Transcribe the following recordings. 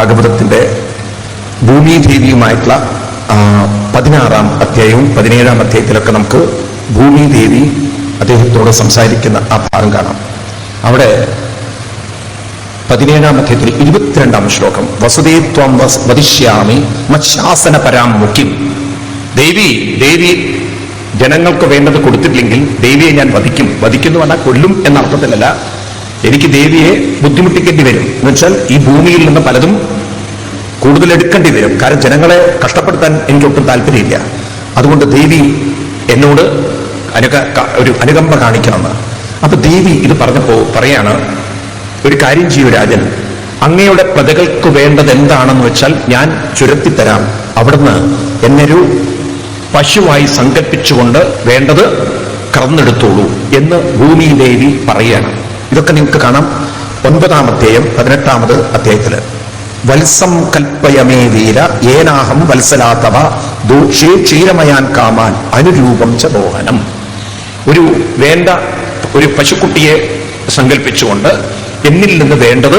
ഭാഗവതത്തിന്റെ ഭൂമിദേവിയുമായിട്ടുള്ള 16-ാം അധ്യായവും 17-ാം അധ്യായത്തിലൊക്കെ നമുക്ക് ഭൂമിദേവി അദ്ദേഹത്തോട് സംസാരിക്കുന്ന ആ ഭാഗം കാണാം. അവിടെ 17-ാം അധ്യായത്തിൽ 22-ാം ശ്ലോകം, വസുദേ ത്വം വദിഷ്യാമി മത്ശാസന പരാം മുഖ്യം. ദേവി ജനങ്ങൾക്ക് വേണ്ടത് കൊടുത്തിട്ടില്ലെങ്കിൽ ദേവിയെ ഞാൻ വധിക്കുന്നു പറഞ്ഞാൽ കൊല്ലും എന്ന അർത്ഥത്തിലല്ല. എനിക്ക് ദേവിയെ ബുദ്ധിമുട്ടിക്കേണ്ടി വരും എന്ന് വെച്ചാൽ ഈ ഭൂമിയിൽ നിന്ന് പലതും കൂടുതൽ എടുക്കേണ്ടി വരും. കാരണം ജനങ്ങളെ കഷ്ടപ്പെടുത്താൻ എനിക്കൊട്ടും താല്പര്യമില്ല. അതുകൊണ്ട് ദേവി എന്നോട് ഒരു അനുകമ്പ കാണിക്കണമെന്ന്. അപ്പൊ ദേവി ഇത് പറഞ്ഞപ്പോ പറയാണ്, ഒരു കാര്യം ചെയ്യൂ രാജൻ, അങ്ങയുടെ പ്രജകൾക്ക് വേണ്ടത് എന്താണെന്ന് വെച്ചാൽ ഞാൻ ചുരത്തിത്തരാം. അവിടുന്ന് എന്നൊരു പശുവായി സങ്കല്പിച്ചുകൊണ്ട് വേണ്ടത് കറന്നെടുത്തോളൂ എന്ന് ഭൂമിദേവി പറയുകയാണ്. ഇതൊക്കെ നിങ്ങൾക്ക് കാണാം 9-ാം അധ്യായം 18-ാമത് അധ്യായത്തില്. വത്സം കൽപ്പയമേ വീര ഏനാഹം വത്സലാതവ ദോക്ഷേ ക്ഷീരമയാൻ കാമാൻ അനുരൂപം ച ദോഹനം. ഒരു പശുക്കുട്ടിയെ സങ്കല്പിച്ചുകൊണ്ട് എന്നിൽ നിന്ന് വേണ്ടത്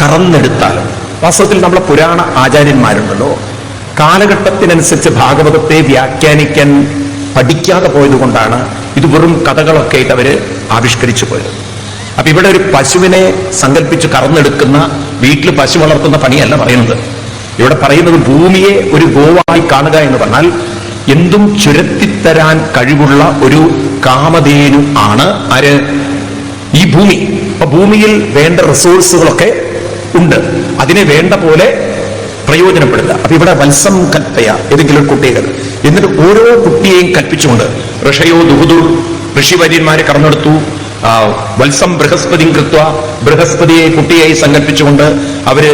കറന്നെടുത്താലും. വാസ്തവത്തിൽ നമ്മളെ പുരാണ ആചാര്യന്മാരുണ്ടല്ലോ, കാലഘട്ടത്തിനനുസരിച്ച് ഭാഗവതത്തെ വ്യാഖ്യാനിക്കാൻ പഠിക്കാതെ പോയതുകൊണ്ടാണ് ഇത് വെറും കഥകളൊക്കെ ആയിട്ട് അവര് ആവിഷ്കരിച്ചു പോയത്. അപ്പൊ ഇവിടെ ഒരു പശുവിനെ സങ്കല്പിച്ച് കറന്നെടുക്കുന്ന, വീട്ടിൽ പശു വളർത്തുന്ന പണിയല്ല പറയുന്നത്. ഇവിടെ പറയുന്നത് ഭൂമിയെ ഒരു ഗോവായി കാണുക എന്ന് പറഞ്ഞാൽ എന്തും ചുരത്തിത്തരാൻ കഴിവുള്ള ഒരു കാമധേനു ആണ് ആര്? ഈ ഭൂമി. അപ്പൊ ഭൂമിയിൽ വേണ്ട റിസോഴ്സുകളൊക്കെ ഉണ്ട്, അതിനെ വേണ്ട പോലെ പ്രയോജനപ്പെടുക. അപ്പൊ ഇവിടെ വത്സം കൽപ്പയ, ഏതെങ്കിലും ഒരു കുട്ടികൾ, എന്നിട്ട് ഓരോ കുട്ടിയെയും കൽപ്പിച്ചുകൊണ്ട് ഋഷയോ ദുഹുദുർ, ഋഷിവര്യന്മാരെ കറന്നെടുത്തു. വത്സം ബൃഹസ്പതി കൃത്വ, ബൃഹസ്പതിയെ കുട്ടിയായി സങ്കല്പിച്ചുകൊണ്ട് അവര്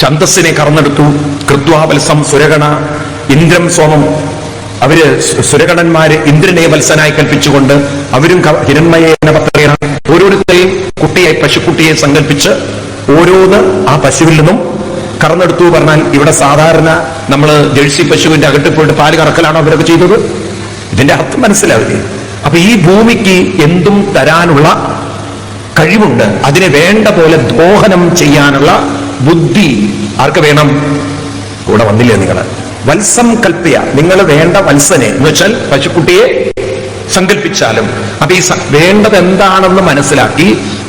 ഛന്ദസ്സിനെ കറന്നെടുത്തു. കൃത്വ വത്സം സുരഗണ, ഇന്ദ്രം സോമം, അവര് സുരഗണന്മാര് ഇന്ദ്രനെ വത്സനായി കൽപ്പിച്ചുകൊണ്ട് അവരും ഹിരൺമയേന പത്രേണ ഓരോരുത്തരെയും കുട്ടിയായി, പശുക്കുട്ടിയെ സങ്കല്പിച്ച് ഓരോന്ന് ആ പശുവിൽ നിന്നും കറന്നെടുത്തു. പറഞ്ഞാൽ ഇവിടെ സാധാരണ നമ്മൾ ജേഴ്സി പശുവിന്റെ അകട്ടിൽ പോയിട്ട് പാല് കറക്കലാണോ അവരൊക്കെ ചെയ്തത്? ഇതിന്റെ അർത്ഥം മനസ്സിലാവില്ലേ? അപ്പൊ ഈ ഭൂമിക്ക് എന്തും തരാനുള്ള കഴിവുണ്ട്. അതിനെ വേണ്ട പോലെ ദോഹനം ചെയ്യാനുള്ള ബുദ്ധി ആർക്ക് വേണം? കൂടെ വന്നില്ലേ നിങ്ങൾ? വത്സം കൽപ്പയ, നിങ്ങൾ വേണ്ട വത്സനെ എന്ന് വെച്ചാൽ പശുക്കുട്ടിയെ സങ്കല്പിച്ചാലും. അപ്പൊ ഈ വേണ്ടത് എന്താണെന്ന് മനസ്സിലാക്കി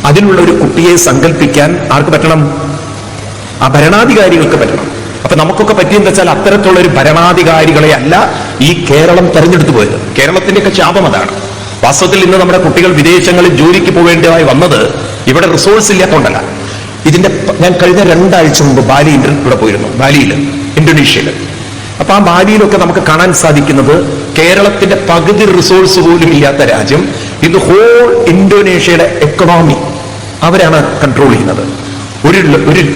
അതിനുള്ള ഒരു കുട്ടിയെ സങ്കല്പിക്കാൻ ആർക്ക് പറ്റണം? ആ ഭരണാധികാരികൾക്ക് പറ്റണം. അപ്പൊ നമുക്കൊക്കെ പറ്റിയെന്ന് വെച്ചാൽ അത്തരത്തിലുള്ള ഒരു ഭരണാധികാരികളെ അല്ല ഈ കേരളം തെരഞ്ഞെടുത്തു പോയത്. കേരളത്തിന്റെയൊക്കെ ശാപം അതാണ്. വാസ്തവത്തിൽ ഇന്ന് നമ്മുടെ കുട്ടികൾ വിദേശങ്ങളിൽ ജോലിക്ക് പോവേണ്ടതായി വന്നത് ഇവിടെ റിസോഴ്സ് ഇല്ലാത്തതുകൊണ്ടല്ല. ഞാൻ കഴിഞ്ഞ 2 ആഴ്ച മുമ്പ് ഇവിടെ പോയിരുന്നു, ബാലിയിൽ, ഇന്തോനേഷ്യയിൽ. അപ്പൊ ആ ബാലിയിലൊക്കെ നമുക്ക് കാണാൻ സാധിക്കുന്നത് കേരളത്തിന്റെ പകുതി റിസോഴ്സ് പോലും ഇല്ലാത്ത രാജ്യം ഇന്ന് ഹോൾ ഇന്തോനേഷ്യയുടെ എക്കണോമി അവരാണ് കൺട്രോൾ ചെയ്യുന്നത്.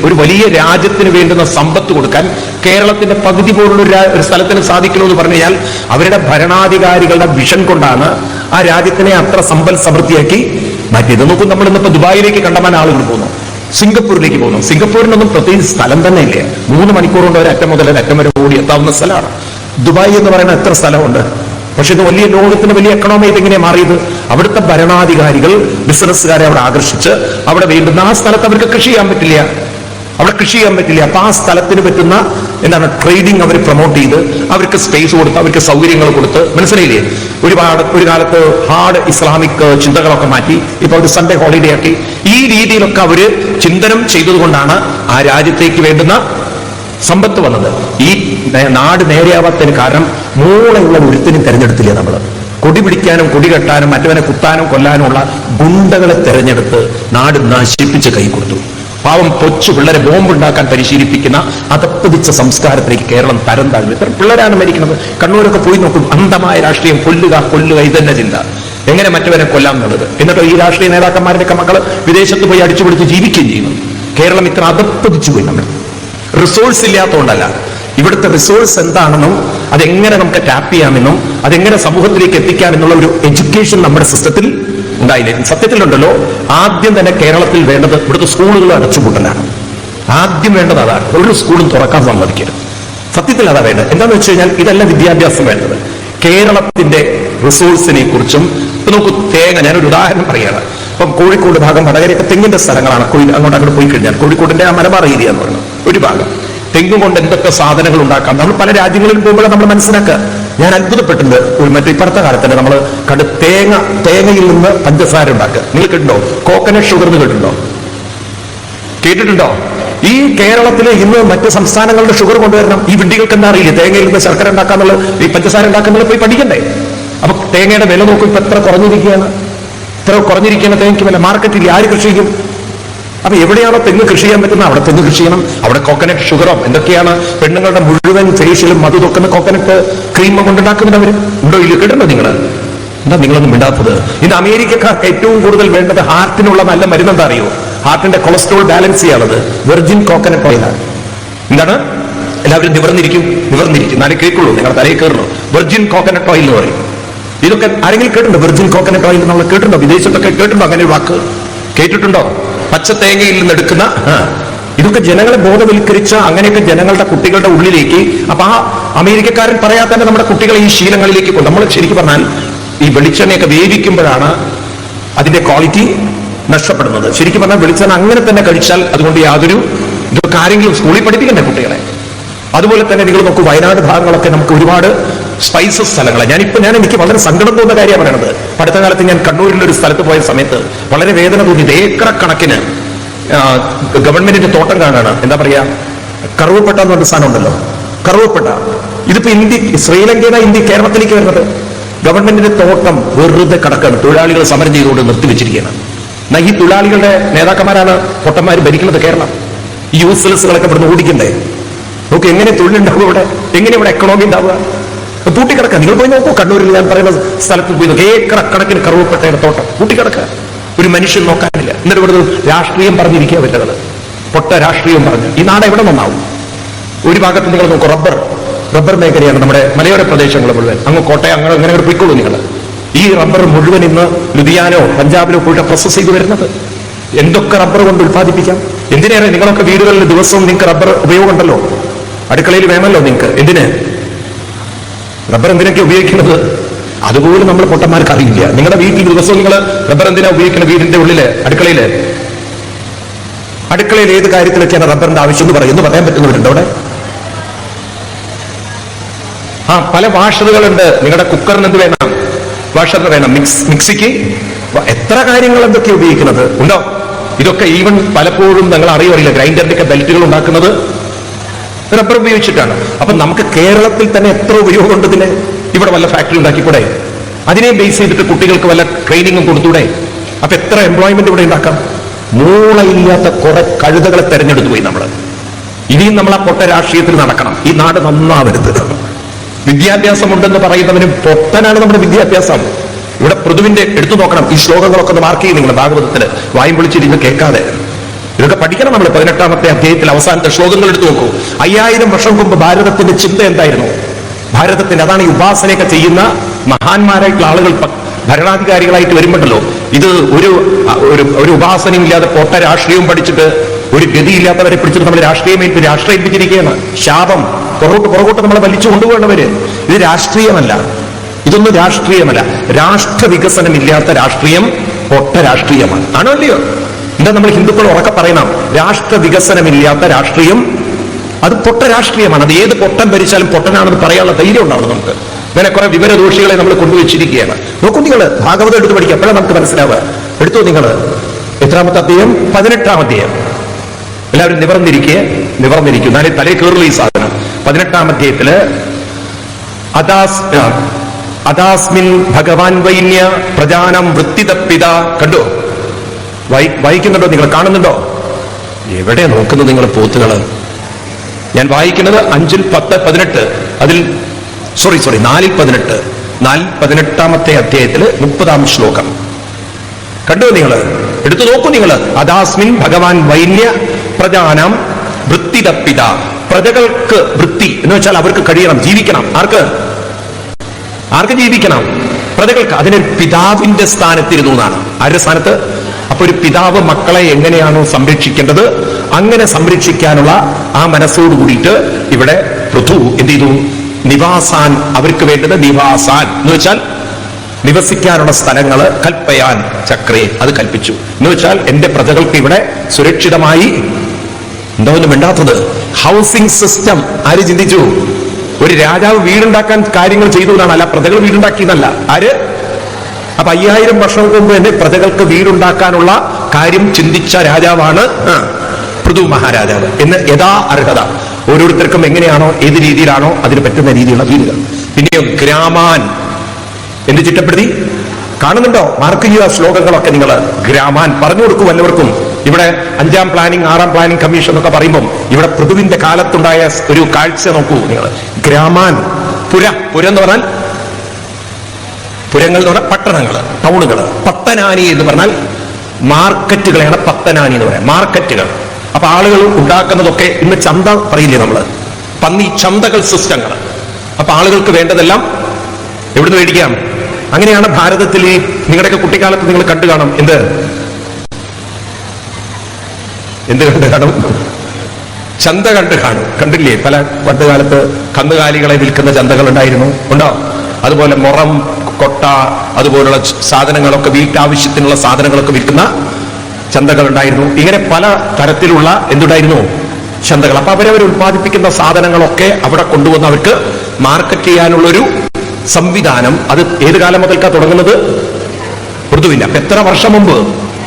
ഒരു വലിയ രാജ്യത്തിന് വേണ്ടുന്ന സമ്പത്ത് കൊടുക്കാൻ കേരളത്തിന്റെ പകുതി പോലുള്ള ഒരു സ്ഥലത്തിന് സാധിക്കണമെന്ന് പറഞ്ഞു കഴിഞ്ഞാൽ അവരുടെ ഭരണാധികാരികളുടെ വിഷൻ കൊണ്ടാണ് ആ രാജ്യത്തിനെ അത്ര സമ്പൽ സമൃദ്ധിയാക്കി മാറ്റിയത്. നോക്കും, നമ്മൾ ഇന്നിപ്പോ ദുബായിലേക്ക് കണ്ടമാൻ ആളുകൾ പോകുന്നു, സിംഗപ്പൂരിലേക്ക് പോകുന്നു. സിംഗപ്പൂരിനൊന്നും പ്രത്യേകിച്ച് സ്ഥലം തന്നെ ഇല്ല. 3 മണിക്കൂർ കൊണ്ട് ഒരു അറ്റം മുതൽ അറ്റം വരെ ഓടി എത്താവുന്ന സ്ഥലമാണ് ദുബായ് എന്ന് പറയുന്ന. എത്ര സ്ഥലമുണ്ട്? പക്ഷെ ഇത് വലിയ ലോകത്തിന് വലിയ എക്കണോമി ഇതെങ്ങനെ മാറിയത്? അവിടുത്തെ ഭരണാധികാരികൾ ബിസിനസ്സുകാരെ അവിടെ ആകർഷിച്ച് അവിടെ വേണ്ടുന്ന ആ സ്ഥലത്ത് അവർക്ക് കൃഷി ചെയ്യാൻ പറ്റില്ല. അപ്പൊ ആ സ്ഥലത്തിന് പറ്റുന്ന ട്രേഡിംഗ് അവർ പ്രൊമോട്ട് ചെയ്ത് അവർക്ക് സ്പേസ് കൊടുത്ത് അവർക്ക് സൗകര്യങ്ങൾ കൊടുത്ത്, മനസ്സിലായില്ലേ? ഒരു കാലത്ത് ഹാർഡ് ഇസ്ലാമിക് ചിന്തകളൊക്കെ മാറ്റി ഇപ്പൊ ഒരു സൺഡേ ഹോളിഡേ ആക്കി. ഈ രീതിയിലൊക്കെ അവര് ചിന്തനം ചെയ്തതുകൊണ്ടാണ് ആ രാജ്യത്തേക്ക് വേണ്ടുന്ന സമ്പത്ത് വന്നത്. ഈ നാട് നേരെയാവാത്തതിന് കാരണം മൂളയുള്ള ഒരുത്തിനും തെരഞ്ഞെടുത്തില്ല. നമ്മൾ കൊടി പിടിക്കാനും കൊടി കെട്ടാനും മറ്റവനെ കുത്താനും കൊല്ലാനുമുള്ള ഗുണ്ടകളെ തെരഞ്ഞെടുത്ത് നാട് നശിപ്പിച്ച് കൈ കൊടുത്തു. പാവം കൊച്ചു പിള്ളേരെ ബോംബുണ്ടാക്കാൻ പരിശീലിപ്പിക്കുന്ന അതപ്പതിച്ച സംസ്കാരത്തിലേക്ക് കേരളം തരം താഴ്ന്നു. ഇത്ര പിള്ളേരാണ് മരിക്കുന്നത്. കണ്ണൂരൊക്കെ പോയി നോക്കും, അന്ധമായ രാഷ്ട്രീയം, കൊല്ലുക ഇതന്നെ ചിന്ത, എങ്ങനെ മറ്റവരെ കൊല്ലാം എന്നുള്ളത്. എന്നിട്ട് ഈ രാഷ്ട്രീയ നേതാക്കന്മാരുടെയൊക്കെ മക്കള് വിദേശത്ത് പോയി അടിച്ചുപിടിച്ച് ജീവിക്കുകയും ചെയ്യുന്നു. കേരളം ഇത്ര അതപ്പതിച്ചു പോയി. നമ്മൾ റിസോഴ്സ് ഇല്ലാത്തതുകൊണ്ടല്ല, ഇവിടുത്തെ റിസോഴ്സ് എന്താണെന്നും അതെങ്ങനെ നമുക്ക് ടാപ്പ് ചെയ്യാമെന്നും അതെങ്ങനെ സമൂഹത്തിലേക്ക് എത്തിക്കാമെന്നുള്ള ഒരു എഡ്യൂക്കേഷൻ നമ്മുടെ സിസ്റ്റത്തിൽ ഉണ്ടായില്ലേ? സത്യത്തിലുണ്ടല്ലോ, ആദ്യം തന്നെ കേരളത്തിൽ വേണ്ടത് ഇവിടുത്തെ സ്കൂളുകൾ അടച്ചുപൂട്ടലാണ്. ആദ്യം വേണ്ടത് അതാണ്. ഒരു സ്കൂളും തുറക്കാൻ സമ്മതിക്കരുത്. സത്യത്തിൽ അതാ വേണ്ടത്. എന്താണെന്ന് വെച്ച് കഴിഞ്ഞാൽ ഇതല്ല വിദ്യാഭ്യാസം വേണ്ടത്. കേരളത്തിന്റെ റിസോഴ്സിനെ കുറിച്ചും നമുക്ക് ഞാനൊരു ഉദാഹരണം പറയുകയാണ്. ഇപ്പം കോഴിക്കോട് ഭാഗം വടകരയൊക്കെ തെങ്ങിന്റെ സ്ഥലങ്ങളാണ്. അങ്ങോട്ട് പോയി കഴിഞ്ഞാൽ കോഴിക്കോടിന്റെ ആ മലബാർ ഏരിയ എന്ന് പറയുന്നത് ഒരു ഭാഗം. തെങ്ങ് കൊണ്ട് എന്തൊക്കെ സാധനങ്ങൾ ഉണ്ടാക്കാം. നമ്മൾ പല രാജ്യങ്ങളിലും പോകുമ്പോൾ നമ്മൾ മനസ്സിലാക്കുക. ഞാൻ അത്ഭുതപ്പെട്ടിട്ടുണ്ട്. മറ്റേ ഇപ്പുറത്തെ കാലത്തന്നെ നമ്മൾ തേങ്ങയിൽ നിന്ന് പഞ്ചസാര ഉണ്ടാക്കുക. നിങ്ങൾ കേട്ടിട്ടുണ്ടോ? കോക്കനട്ട് ഷുഗർ എന്ന് കേട്ടിട്ടുണ്ടോ? ഈ കേരളത്തില് ഇന്ന് മറ്റ് സംസ്ഥാനങ്ങളുടെ ഷുഗർ കൊണ്ടുവരണം. ഈ വിഡ്ഢികൾക്ക് എന്താ അറിയില്ല? തേങ്ങയിൽ നിന്ന് ശർക്കര ഉണ്ടാക്കാന്നുള്ള, ഈ പഞ്ചസാര ഉണ്ടാക്കാന്നുള്ള പോയി പഠിക്കണ്ടേ? അപ്പൊ തേങ്ങയുടെ വില നോക്കും, ഇപ്പൊ എത്ര കുറഞ്ഞിരിക്കുകയാണ് തേങ്ങയ്ക്ക് വില. മാർക്കറ്റിൽ ആര് കൃഷി ചെയ്യും? അപ്പൊ എവിടെയാണോ തെങ്ങ് കൃഷി ചെയ്യാൻ പറ്റുന്നത് അവിടെ തെങ്ങ് കൃഷി ചെയ്യണം. അവിടെ കോക്കനട്ട് ഷുഗറോ എന്തൊക്കെയാണ് പെണ്ണുങ്ങളുടെ മുഴുവൻ ഫേഷ്യലും മധു തൊക്കുന്ന കോക്കനട്ട് ക്രീം കൊണ്ടുണ്ടാക്കുന്നവര് ഉണ്ടോ? ഇല്ല. കേട്ടോ നിങ്ങൾ? എന്താ നിങ്ങളൊന്നും മിണ്ടാത്തത്? ഇന്ന് അമേരിക്കക്കാർക്ക് ഏറ്റവും കൂടുതൽ വേണ്ടത് ഹാർട്ടിനുള്ള നല്ല മരുന്നെന്താ അറിയോ? ഹാർട്ടിന്റെ കൊളസ്ട്രോൾ ബാലൻസ് ചെയ്യാനുള്ളത് വെർജിൻ കോക്കനട്ട് ഓയിലാണ്. എന്താണ്? എല്ലാവരും നിവർന്നിരിക്കും. നാളെ കേൾക്കുള്ളൂ, നിങ്ങളുടെ തലയിൽ കയറുള്ളൂ. വെർജിൻ കോക്കനട്ട് ഓയിൽ എന്ന് പറയും. ഇതൊക്കെ ആരെങ്കിലും കേട്ടിട്ടുണ്ടോ? വെർജിൻ കോക്കനട്ട് ഓയിൽ നമ്മൾ കേട്ടിട്ടുണ്ടോ? വിദേശത്തൊക്കെ കേട്ടിട്ടുണ്ടോ അങ്ങനെ ഒരു വാക്ക്? കേട്ടിട്ടുണ്ടോ? പച്ച തേങ്ങയിൽ നിന്ന് എടുക്കുന്ന ഇതൊക്കെ ജനങ്ങളെ ബോധവൽക്കരിച്ച അങ്ങനെയൊക്കെ ജനങ്ങളുടെ കുട്ടികളുടെ ഉള്ളിലേക്ക്. അപ്പൊ ആ അമേരിക്കക്കാരൻ പറയാതെ തന്നെ നമ്മുടെ കുട്ടികളെ ഈ ശീലങ്ങളിലേക്ക് കൊണ്ട് നമ്മൾ ശരിക്കും പറഞ്ഞാൽ ഈ വെളിച്ചെണ്ണയൊക്കെ വേവിക്കുമ്പോഴാണ് അതിന്റെ ക്വാളിറ്റി നഷ്ടപ്പെടുന്നത്. ശരിക്കും പറഞ്ഞാൽ വെളിച്ചെണ്ണ അങ്ങനെ തന്നെ കഴിച്ചാൽ അതുകൊണ്ട് യാതൊരു ഇതൊക്കെ ആരെങ്കിലും സ്കൂളിൽ പഠിപ്പിക്കണ്ടേ കുട്ടികളെ? അതുപോലെ തന്നെ നിങ്ങൾ നോക്കൂ, വയനാട് ഭാഗങ്ങളൊക്കെ നമുക്ക് ഒരുപാട് സ്പൈസസ് സ്ഥലങ്ങളാണ്. എനിക്ക് വളരെ സങ്കടം തോന്നുന്ന കാര്യമാണ് പറയണത്. അടുത്ത കാലത്ത് ഞാൻ കണ്ണൂരിലൊരു സ്ഥലത്ത് പോയ സമയത്ത് വളരെ വേദന തോന്നി. ഏക്കറ കണക്കിന് ഗവൺമെന്റിന്റെ തോട്ടം കാണാണ്. എന്താ പറയാ, കറുവപ്പട്ട എന്ന് പറഞ്ഞ സാധനം ഉണ്ടല്ലോ, കറുവപ്പട്ട. ഇതിപ്പോ ശ്രീലങ്കയുടെ കേരളത്തിലേക്ക് വരുന്നത്. ഗവൺമെന്റിന്റെ തോട്ടം വെറുതെ കിടക്കാണ്. തൊഴിലാളികൾ സമരം ചെയ്തുകൊണ്ട് നിർത്തിവെച്ചിരിക്കുകയാണ്. എന്നാൽ ഈ തൊഴിലാളികളുടെ നേതാക്കന്മാരാണ് പൊട്ടന്മാർ ഭരിക്കുന്നത് കേരളം. ഈ യൂസ്ലെസ്സുകളൊക്കെ ഇവിടുന്ന് ഓടിക്കണ്ടേ? നോക്ക് എങ്ങനെ തൊഴിലുണ്ടാവുക ഇവിടെ, എങ്ങനെ ഇവിടെ എക്കണോമി ഉണ്ടാവുക? പൂട്ടിക്കിടക്കുക. നിങ്ങൾ പോയി നോക്കൂ, കണ്ണൂരിൽ ഞാൻ പറയുന്ന സ്ഥലത്ത് പോയി നോക്കുക. ഏക്കറ കണക്കിന് കറുവപ്പട്ടയുടെ തോട്ടം പൂട്ടിക്കിടക്കുക. ഒരു മനുഷ്യൻ നോക്കാനില്ല. എന്നിട്ട് ഇവിടുന്ന് രാഷ്ട്രീയം പറഞ്ഞിരിക്കുക പറ്റത്. പൊട്ട രാഷ്ട്രീയം പറഞ്ഞു ഈ നാട് എവിടെ നന്നാവും? ഒരു ഭാഗത്ത് നിങ്ങൾ നോക്കൂ, റബ്ബർ മേഖലയാണ് നമ്മുടെ മലയോര പ്രദേശങ്ങൾ മുഴുവൻ. അങ്ങ് കോട്ടയം അങ്ങനെ പോയിക്കോളൂ നിങ്ങൾ. ഈ റബ്ബർ മുഴുവൻ ഇന്ന് ലുധിയാനോ പഞ്ചാബിലോ പോയിട്ട് പ്രോസസ് ചെയ്ത് വരുന്നത്. എന്തൊക്കെ റബ്ബർ കൊണ്ട് ഉത്പാദിപ്പിക്കാം. എന്തിനേറെ നിങ്ങളൊക്കെ വീടുകളിൽ ദിവസവും നിങ്ങൾക്ക് റബ്ബർ ഉപയോഗം ഉണ്ടല്ലോ, അടുക്കളയിൽ വേണമല്ലോ നിങ്ങൾക്ക്. എന്തിന് റബ്ബർ എന്തിനൊക്കെ ഉപയോഗിക്കുന്നത്? അതുപോലും നമ്മൾ പൊട്ടന്മാർക്ക് അറിയില്ല. നിങ്ങളുടെ വീട്ടിൽ ദിവസവും നിങ്ങൾ റബ്ബർ എന്തിനാ ഉപയോഗിക്കുന്നത്? വീടിന്റെ ഉള്ളില് അടുക്കളയിൽ ഏത് കാര്യത്തിലൊക്കെയാണ് റബ്ബറിന്റെ ആവശ്യം എന്ന് പറയാൻ പറ്റുന്നവരുണ്ട് അവിടെ? പല വാഷറുകളുണ്ട്. നിങ്ങളുടെ കുക്കറിന് എന്ത് വേണം? വാഷർ വേണം. മിക്സിക്ക് എത്ര കാര്യങ്ങൾ എന്തൊക്കെ ഉപയോഗിക്കുന്നത് ഉണ്ടോ? ഇതൊക്കെ ഈവൻ പലപ്പോഴും നിങ്ങൾ അറിയില്ല, ഗ്രൈൻഡറിന്റെ ഒക്കെ ബെൽറ്റുകൾ ഉണ്ടാക്കുന്നത് റബ്ബർ ഉപയോഗിച്ചിട്ടാണ്. അപ്പൊ നമുക്ക് കേരളത്തിൽ തന്നെ എത്ര ഉപയോഗമുണ്ട് ഇതിന്. ഇവിടെ വല്ല ഫാക്ടറി ഉണ്ടാക്കിക്കൂടെ? അതിനെ ബേസ് ചെയ്തിട്ട് കുട്ടികൾക്ക് വല്ല ട്രെയിനിങ്ങും കൊടുത്തൂടെ? അപ്പൊ എത്ര എംപ്ലോയ്മെന്റ് ഇവിടെ ഉണ്ടാക്കാം? മൂളയില്ലാത്ത കുറെ കഴുതകളെ തെരഞ്ഞെടുത്തു പോയി നമ്മൾ. ഇനിയും നമ്മൾ ആ പൊട്ട രാഷ്ട്രീയത്തിൽ നടക്കണം. ഈ നാട് നന്നാവരുത്. വിദ്യാഭ്യാസം ഉണ്ടെന്ന് പറയുന്നവനും പൊട്ടനാണ് നമ്മുടെ വിദ്യാഭ്യാസം. ഇവിടെ പൃഥുവിന്റെ എടുത്തു നോക്കണം. ഈ ശ്ലോകങ്ങളൊക്കെ ഒന്ന് മാർക്ക് ചെയ്യും നിങ്ങൾ ഭാഗവതത്തിന്. വായും വിളിച്ചിരുന്ന് കേൾക്കാതെ ഇതൊക്കെ പഠിക്കണം നമ്മൾ. 18-ാമത്തെ അധ്യായത്തിൽ അവസാനത്തെ ശ്ലോകങ്ങൾ എടുത്തു നോക്കൂ. 5000 വർഷം മുമ്പ് ഭാരതത്തിന്റെ ചിന്ത എന്തായിരുന്നു? അതാണ് ഈ ഉപാസനയൊക്കെ ചെയ്യുന്ന മഹാന്മാരായിട്ടുള്ള ആളുകൾ ഭരണാധികാരികളായിട്ട് വരുമ്പോണ്ടല്ലോ, ഇത് ഒരു ഉപാസനയും ഇല്ലാതെ പൊട്ട രാഷ്ട്രീയവും പഠിച്ചിട്ട് ഒരു ഗതിയില്ലാത്തവരെ പിടിച്ചിട്ട് നമ്മൾ രാഷ്ട്രീയിപ്പിച്ചിരിക്കുകയാണ്. ശാപം പുറകോട്ട് നമ്മളെ വലിച്ചു കൊണ്ടുപോകേണ്ടവര്. ഇത് രാഷ്ട്രീയമല്ല, ഇതൊന്നും രാഷ്ട്രീയമല്ല. രാഷ്ട്ര വികസനമില്ലാത്ത രാഷ്ട്രീയം പൊട്ട രാഷ്ട്രീയമാണ്. ആണോ അല്ലയോ? എന്താ നമ്മൾ ഹിന്ദുക്കൾ ഉറക്കെ പറയണം? രാഷ്ട്ര വികസനമില്ലാത്ത രാഷ്ട്രീയം അത് പൊട്ട രാഷ്ട്രീയമാണ്. അത് ഏത് പൊട്ടൻ ഭരിച്ചാലും പൊട്ടനാണെന്ന് പറയാനുള്ള ധൈര്യം ഉണ്ടാവും നമുക്ക്. അങ്ങനെ കുറെ വിവരദോഷികളെ നമ്മൾ കൊണ്ടുവച്ചിരിക്കുകയാണ്. നോക്കൂ നിങ്ങൾ, ഭാഗവതം എടുത്ത് പഠിക്കുക. അപ്പോഴാണ് നമുക്ക് മനസ്സിലാവുക. എടുത്തു നിങ്ങൾ. എത്രാമത്തെ അധ്യായം? 18-ാം അധ്യായം. എല്ലാവരും നിവർന്നിരിക്കും. നാളെ തലേ കയറുള്ള ഈ സാധനം. 18-ാം അധ്യായത്തില് അദാസ്മിൻ ഭഗവാൻ വൈന്യ പ്രജാനം വൃത്തിതപ്പിത. കണ്ടോ? വായിക്കുന്നുണ്ടോ? നിങ്ങൾ കാണുന്നുണ്ടോ? എവിടെ നോക്കുന്നത് നിങ്ങൾ പോത്തുകള്? ഞാൻ വായിക്കുന്നത് 5-10-18. അതിൽ 4-18. 18-ാമത്തെ അധ്യായത്തില് 30-ാം ശ്ലോകം. കണ്ടോ നിങ്ങൾ? എടുത്തു നോക്കൂ നിങ്ങൾ. അദാസ്മിൻ ഭഗവാൻ വൈന്യ പ്രജാനം വൃത്തിതപ്പിത. പ്രജകൾക്ക് വൃത്തി എന്ന് വെച്ചാൽ അവർക്ക് കഴിയണം, ജീവിക്കണം. ആർക്ക് ജീവിക്കണം? പ്രജകൾക്ക്. അതിനൊരു പിതാവിന്റെ സ്ഥാനത്തിരുന്നു എന്നാണ്. ആരുടെ സ്ഥാനത്ത്? അപ്പൊ ഒരു പിതാവ് മക്കളെ എങ്ങനെയാണോ സംരക്ഷിക്കേണ്ടത് അങ്ങനെ സംരക്ഷിക്കാനുള്ള ആ മനസ്സോട് കൂടിയിട്ട് ഇവിടെ പൃഥു എന്ത് ചെയ്തു? നിവാസാൻ, അവർക്ക് വേണ്ടത് നിവാസാൻ എന്ന് വെച്ചാൽ നിവസിക്കാനുള്ള സ്ഥലങ്ങള് കൽപ്പയാൻ ചക്രേ, അത് കൽപ്പിച്ചു. എന്ന് വെച്ചാൽ എന്റെ പ്രജകൾക്ക് ഇവിടെ സുരക്ഷിതമായി എന്താ ഒന്നും വേണ്ടാത്തത്? ഹൗസിംഗ് സിസ്റ്റം ആര് ചിന്തിച്ചു? ഒരു രാജാവ് വീടുണ്ടാക്കാൻ കാര്യങ്ങൾ ചെയ്തു എന്നാണ്, അല്ല പ്രജകൾ വീടുണ്ടാക്കിയെന്നല്ല. ആര്? അപ്പൊ 5000 വർഷം മുമ്പ് തന്നെ പ്രജകൾക്ക് വീടുണ്ടാക്കാനുള്ള കാര്യം ചിന്തിച്ച രാജാവാണ് പൃഥു മഹാരാജാവ് എന്ന് യഥാ അർഹത. ഓരോരുത്തർക്കും എങ്ങനെയാണോ ഏത് രീതിയിലാണോ അതിന് പറ്റുന്ന രീതിയിലുള്ള വീടുകൾ. പിന്നെയോ ഗ്രാമാൻ എന്ന് ചിട്ടപ്പെടുത്തി കാണുന്നുണ്ടോ? മാർക്ക് ചെയ്യുക ശ്ലോകങ്ങളൊക്കെ നിങ്ങൾ. ഗ്രാമാൻ പറഞ്ഞു കൊടുക്കും എല്ലാവർക്കും. ഇവിടെ 5ാം പ്ലാനിംഗ് 6ാം പ്ലാനിംഗ് കമ്മീഷൻ എന്നൊക്കെ പറയുമ്പോൾ ഇവിടെ പൃഥുവിന്റെ കാലത്തുണ്ടായ ഒരു കാഴ്ച നോക്കൂ നിങ്ങൾ. ഗ്രാമാൻ, പുരം എന്ന് പറഞ്ഞാൽ പുരങ്ങൾ എന്ന് പറഞ്ഞാൽ പട്ടണങ്ങൾ, ടൗണുകൾ. പത്തനാനി എന്ന് പറഞ്ഞാൽ മാർക്കറ്റുകളെയാണ് പത്തനാനി എന്ന് പറയാം, മാർക്കറ്റുകൾ. അപ്പൊ ആളുകൾ ഉണ്ടാക്കുന്നതൊക്കെ ഇന്ന് ചന്ത പറയില്ലേ നമ്മള്, പന്നി ചന്തകൾ, സിസ്റ്റങ്ങൾ. അപ്പൊ ആളുകൾക്ക് വേണ്ടതെല്ലാം എവിടുന്ന് മേടിക്കാം? അങ്ങനെയാണ് ഭാരതത്തിൽ ഈ നിങ്ങളുടെയൊക്കെ കുട്ടിക്കാലത്ത് നിങ്ങൾ കണ്ടു കാണും. എന്ത് കണ്ടു കാണും? ചന്ത കണ്ടു കാണും. കണ്ടില്ലേ? പല പണ്ടുകാലത്ത് കന്നുകാലികളെ വിൽക്കുന്ന ചന്തകൾ ഉണ്ടായിരുന്നു, ഉണ്ടോ? അതുപോലെ മുറം, കൊട്ട, അതുപോലുള്ള സാധനങ്ങളൊക്കെ, വീട്ടാവശ്യത്തിനുള്ള സാധനങ്ങളൊക്കെ വിൽക്കുന്ന ചന്തകൾ ഉണ്ടായിരുന്നു. ഇങ്ങനെ പല തരത്തിലുള്ള എന്തുണ്ടായിരുന്നു? ചന്തകൾ. അപ്പൊ അവരവർ ഉത്പാദിപ്പിക്കുന്ന സാധനങ്ങളൊക്കെ അവിടെ കൊണ്ടുവന്ന് അവർക്ക് മാർക്കറ്റ് ചെയ്യാനുള്ളൊരു സംവിധാനം. അത് ഏത് കാലം മുതൽക്കാ തുടങ്ങുന്നത്? പൃഥുവിന്റെ. അപ്പൊ എത്ര വർഷം മുമ്പ്?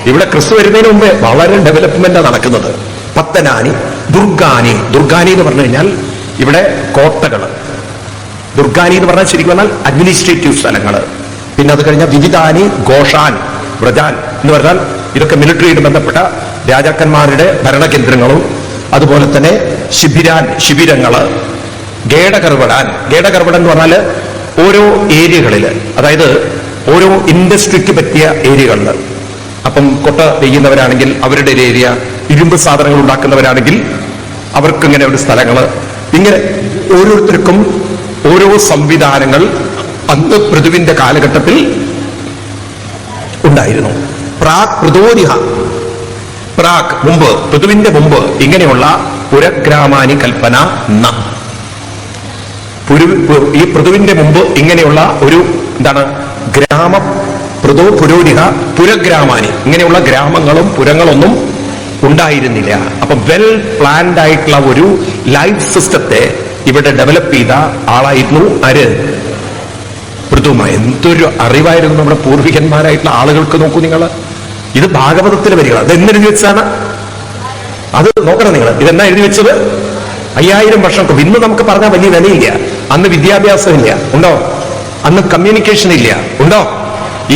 ഇവിടെ ക്രിസ്തു വരുന്നതിന് മുമ്പേ വളരെ ഡെവലപ്മെന്റ് നടക്കുന്നത്. പത്തനാനി, ദുർഗാനി. ദുർഗാനി എന്ന് പറഞ്ഞു കഴിഞ്ഞാൽ ഇവിടെ കോട്ടകൾ. ദുർഗാനി എന്ന് പറഞ്ഞാൽ ശരിക്കും പറഞ്ഞാൽ അഡ്മിനിസ്ട്രേറ്റീവ് സ്ഥലങ്ങൾ. പിന്നെ അത് കഴിഞ്ഞാൽ വിവിധാനി, ഘോഷാൻ, വ്രജാൻ എന്ന് പറഞ്ഞാൽ ഇതൊക്കെ മിലിറ്ററിയായിട്ട് ബന്ധപ്പെട്ട രാജാക്കന്മാരുടെ ഭരണകേന്ദ്രങ്ങളും. അതുപോലെ തന്നെ ശിബിരങ്ങള്, ഗേഡകർവടാൻ. ഗേഡകർവടൻ എന്ന് പറഞ്ഞാൽ ഓരോ ഏരിയകളിൽ, അതായത് ഓരോ ഇൻഡസ്ട്രിക്ക് പറ്റിയ ഏരിയകളിൽ. അപ്പം കൊട്ട പെയ്യുന്നവരാണെങ്കിൽ അവരുടെ ഒരു ഏരിയ, ഇരുമ്പ് സാധനങ്ങൾ ഉണ്ടാക്കുന്നവരാണെങ്കിൽ അവർക്കിങ്ങനെ ഒരു സ്ഥലങ്ങൾ. ഇങ്ങനെ ഓരോരുത്തർക്കും ഓരോ സംവിധാനങ്ങൾ അന്ന് പൃഥുവിന്റെ കാലഘട്ടത്തിൽ ഉണ്ടായിരുന്നു. മുമ്പ്, പൃഥുവിന്റെ മുമ്പ് ഇങ്ങനെയുള്ള പുരഗ്രാമാനി കൽപ്പന ഈ പൃഥുവിന്റെ മുമ്പ് ഇങ്ങനെയുള്ള ഒരു എന്താണ് പുരോരിഹ പുരഗ്രാമാനി, ഇങ്ങനെയുള്ള ഗ്രാമങ്ങളും പുരങ്ങളൊന്നും ഉണ്ടായിരുന്നില്ല. അപ്പൊ വെൽ പ്ലാൻഡ് ആയിട്ടുള്ള ഒരു ലൈഫ് സിസ്റ്റത്തെ ഇവിടെ ഡെവലപ്പ് ചെയ്ത ആളായിരുന്നു ആര്? പൃഥുമ. എന്തൊരു അറിവായിരുന്നു നമ്മുടെ പൂർവികന്മാരായിട്ടുള്ള ആളുകൾക്ക്. നോക്കൂ നിങ്ങൾ, ഇത് ഭാഗവതത്തിൽ വരിക. അത് എന്നെഴുതി വെച്ചാണ്? അത് നോക്കണം നിങ്ങൾ. ഇതെന്നാ എഴുതി വെച്ചത്? 5000 വർഷം. ഇന്ന് നമുക്ക് പറഞ്ഞാൽ വലിയ വിലയില്ല. അന്ന് വിദ്യാഭ്യാസം ഇല്ല, ഉണ്ടോ? അന്ന് കമ്മ്യൂണിക്കേഷൻ ഇല്ല, ഉണ്ടോ?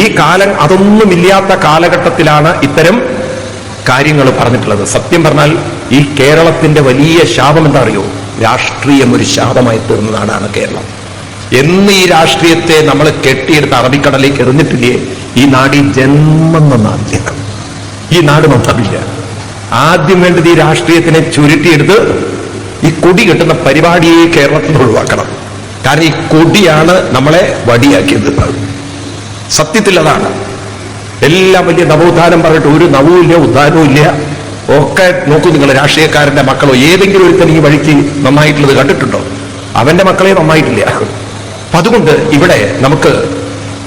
ഈ കാലം അതൊന്നുമില്ലാത്ത കാലഘട്ടത്തിലാണ് ഇത്തരം കാര്യങ്ങൾ പറഞ്ഞിട്ടുള്ളത്. സത്യം പറഞ്ഞാൽ ഈ കേരളത്തിന്റെ വലിയ ശാപം എന്താ അറിയോ? രാഷ്ട്രീയം ഒരു ശാപമായി തീർന്ന നാടാണ് കേരളം. എന്ന് ഈ രാഷ്ട്രീയത്തെ നമ്മൾ കെട്ടിയെടുത്ത് അറബിക്കടലേക്ക് എറിഞ്ഞിട്ടില്ലേ, ഈ നാട് ഈ ജന്മം നന്നാവില്ല. ഈ നാട് നന്നാവില്ല. ആദ്യം വേണ്ടത് ഈ രാഷ്ട്രീയത്തിനെ ചുരുട്ടിയെടുത്ത് ഈ കൊടി കെട്ടുന്ന പരിപാടിയെ കേരളത്തിൽ ഒഴിവാക്കണം. കാരണം ഈ കൊടിയാണ് നമ്മളെ വടിയാക്കിയത്. സത്യത്തിൽ അതാണ്. എല്ലാം വലിയ നവോത്ഥാനം പറഞ്ഞിട്ട് ഒരു നവവും ഇല്ല, ഉദ്ധാനവും ഇല്ല. ഒക്കെ നോക്കൂ നിങ്ങൾ, രാഷ്ട്രീയക്കാരന്റെ മക്കളോ ഏതെങ്കിലും ഒരുത്തൻ ഈ വഴിക്ക് നന്നായിട്ടുള്ളത് കണ്ടിട്ടുണ്ടോ? അവന്റെ മക്കളെ നന്നായിട്ടില്ല. അപ്പൊ അതുകൊണ്ട് ഇവിടെ നമുക്ക്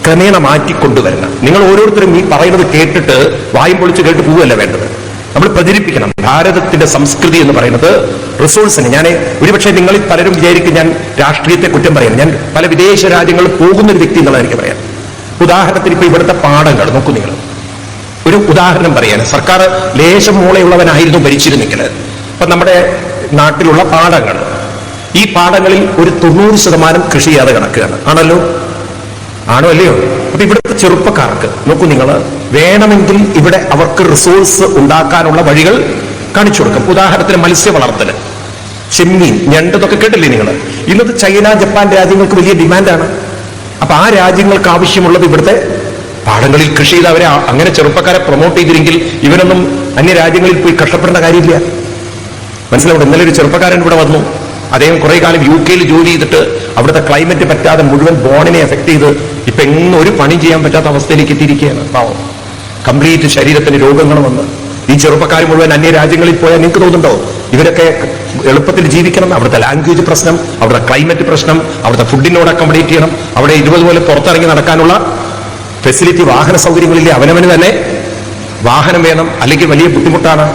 ക്രമേണ മാറ്റിക്കൊണ്ടുവരണം. നിങ്ങൾ ഓരോരുത്തരും ഈ പറയുന്നത് കേട്ടിട്ട് വായും പൊളിച്ച് കേട്ട് പോവുകയല്ല വേണ്ടത്. നമ്മൾ പ്രചരിപ്പിക്കണം. ഭാരതത്തിന്റെ സംസ്കൃതി എന്ന് പറയുന്നത് റിസോഴ്സിന്. ഞാൻ ഒരുപക്ഷെ നിങ്ങളിൽ പലരും വിചാരിക്കും ഞാൻ രാഷ്ട്രീയത്തെ കുറ്റം പറയുന്നു. ഞാൻ പല വിദേശ രാജ്യങ്ങളിൽ പോകുന്ന ഒരു വ്യക്തി എന്നുള്ള എനിക്ക് പറയാം. ഉദാഹരണത്തിന് ഇപ്പൊ ഇവിടുത്തെ പാടങ്ങൾ നോക്കൂ നിങ്ങൾ. ഒരു ഉദാഹരണം പറയാൻ, സർക്കാർ ലേശം മൂളയുള്ളവനായിരുന്നു ഭരിച്ചിരുന്നെങ്കിൽ ഇപ്പൊ നമ്മുടെ നാട്ടിലുള്ള പാടങ്ങൾ, ഈ പാടങ്ങളിൽ ഒരു 90% കൃഷി ചെയ്യാതെ കിടക്കുകയാണ്. ആണല്ലോ? ആണോ അല്ലയോ? അപ്പൊ ഇവിടുത്തെ ചെറുപ്പക്കാർക്ക് നോക്കൂ നിങ്ങൾ, വേണമെങ്കിൽ ഇവിടെ അവർക്ക് റിസോഴ്സ് ഉണ്ടാക്കാനുള്ള വഴികൾ കാണിച്ചു കൊടുക്കും. ഉദാഹരണത്തിന് മത്സ്യ വളർത്തല്, ചെമ്മീൻ, ഞണ്ടതൊക്കെ കേട്ടില്ലേ നിങ്ങൾ? ഇന്നത്തെ ചൈന, ജപ്പാൻ രാജ്യങ്ങൾക്ക് വലിയ ഡിമാൻഡാണ്. അപ്പൊ ആ രാജ്യങ്ങൾക്ക് ആവശ്യമുള്ളത് ഇവിടുത്തെ പാടങ്ങളിൽ കൃഷി ചെയ്ത് അവരെ അങ്ങനെ ചെറുപ്പക്കാരെ പ്രൊമോട്ട് ചെയ്തില്ലെങ്കിൽ ഇവരൊന്നും അന്യ രാജ്യങ്ങളിൽ പോയി കഷ്ടപ്പെടേണ്ട കാര്യമില്ല. മനസ്സിലാവും? ഇന്നലെ ഒരു ചെറുപ്പക്കാരൻ ഇവിടെ വന്നു. അദ്ദേഹം കുറെ കാലം UK ജോലി ചെയ്തിട്ട് അവിടുത്തെ ക്ലൈമറ്റ് പറ്റാതെ മുഴുവൻ ബോണിനെ എഫക്ട് ചെയ്ത് ഇപ്പൊ എങ്ങും ഒരു പണി ചെയ്യാൻ പറ്റാത്ത അവസ്ഥയിലേക്ക് എത്തിയിരിക്കുകയാണ്. പാവം, കംപ്ലീറ്റ് ശരീരത്തിന് രോഗങ്ങൾ വന്ന്. ഈ ചെറുപ്പക്കാർ മുഴുവൻ അന്യ രാജ്യങ്ങളിൽ പോയാൽ നിങ്ങൾക്ക് തോന്നുന്നുണ്ടോ ഇവരൊക്കെ എളുപ്പത്തിൽ ജീവിക്കണം? അവിടുത്തെ ലാംഗ്വേജ് പ്രശ്നം, അവിടുത്തെ ക്ലൈമറ്റ് പ്രശ്നം, അവിടുത്തെ ഫുഡിനോട് അക്കോമഡേറ്റ് ചെയ്യണം. അവിടെ 20 പോലെ പുറത്തിറങ്ങി നടക്കാനുള്ള ഫെസിലിറ്റി, വാഹന സൗകര്യങ്ങളില്ലേ? അവനവന് തന്നെ വാഹനം വേണം, അല്ലെങ്കിൽ വലിയ ബുദ്ധിമുട്ടാണ്.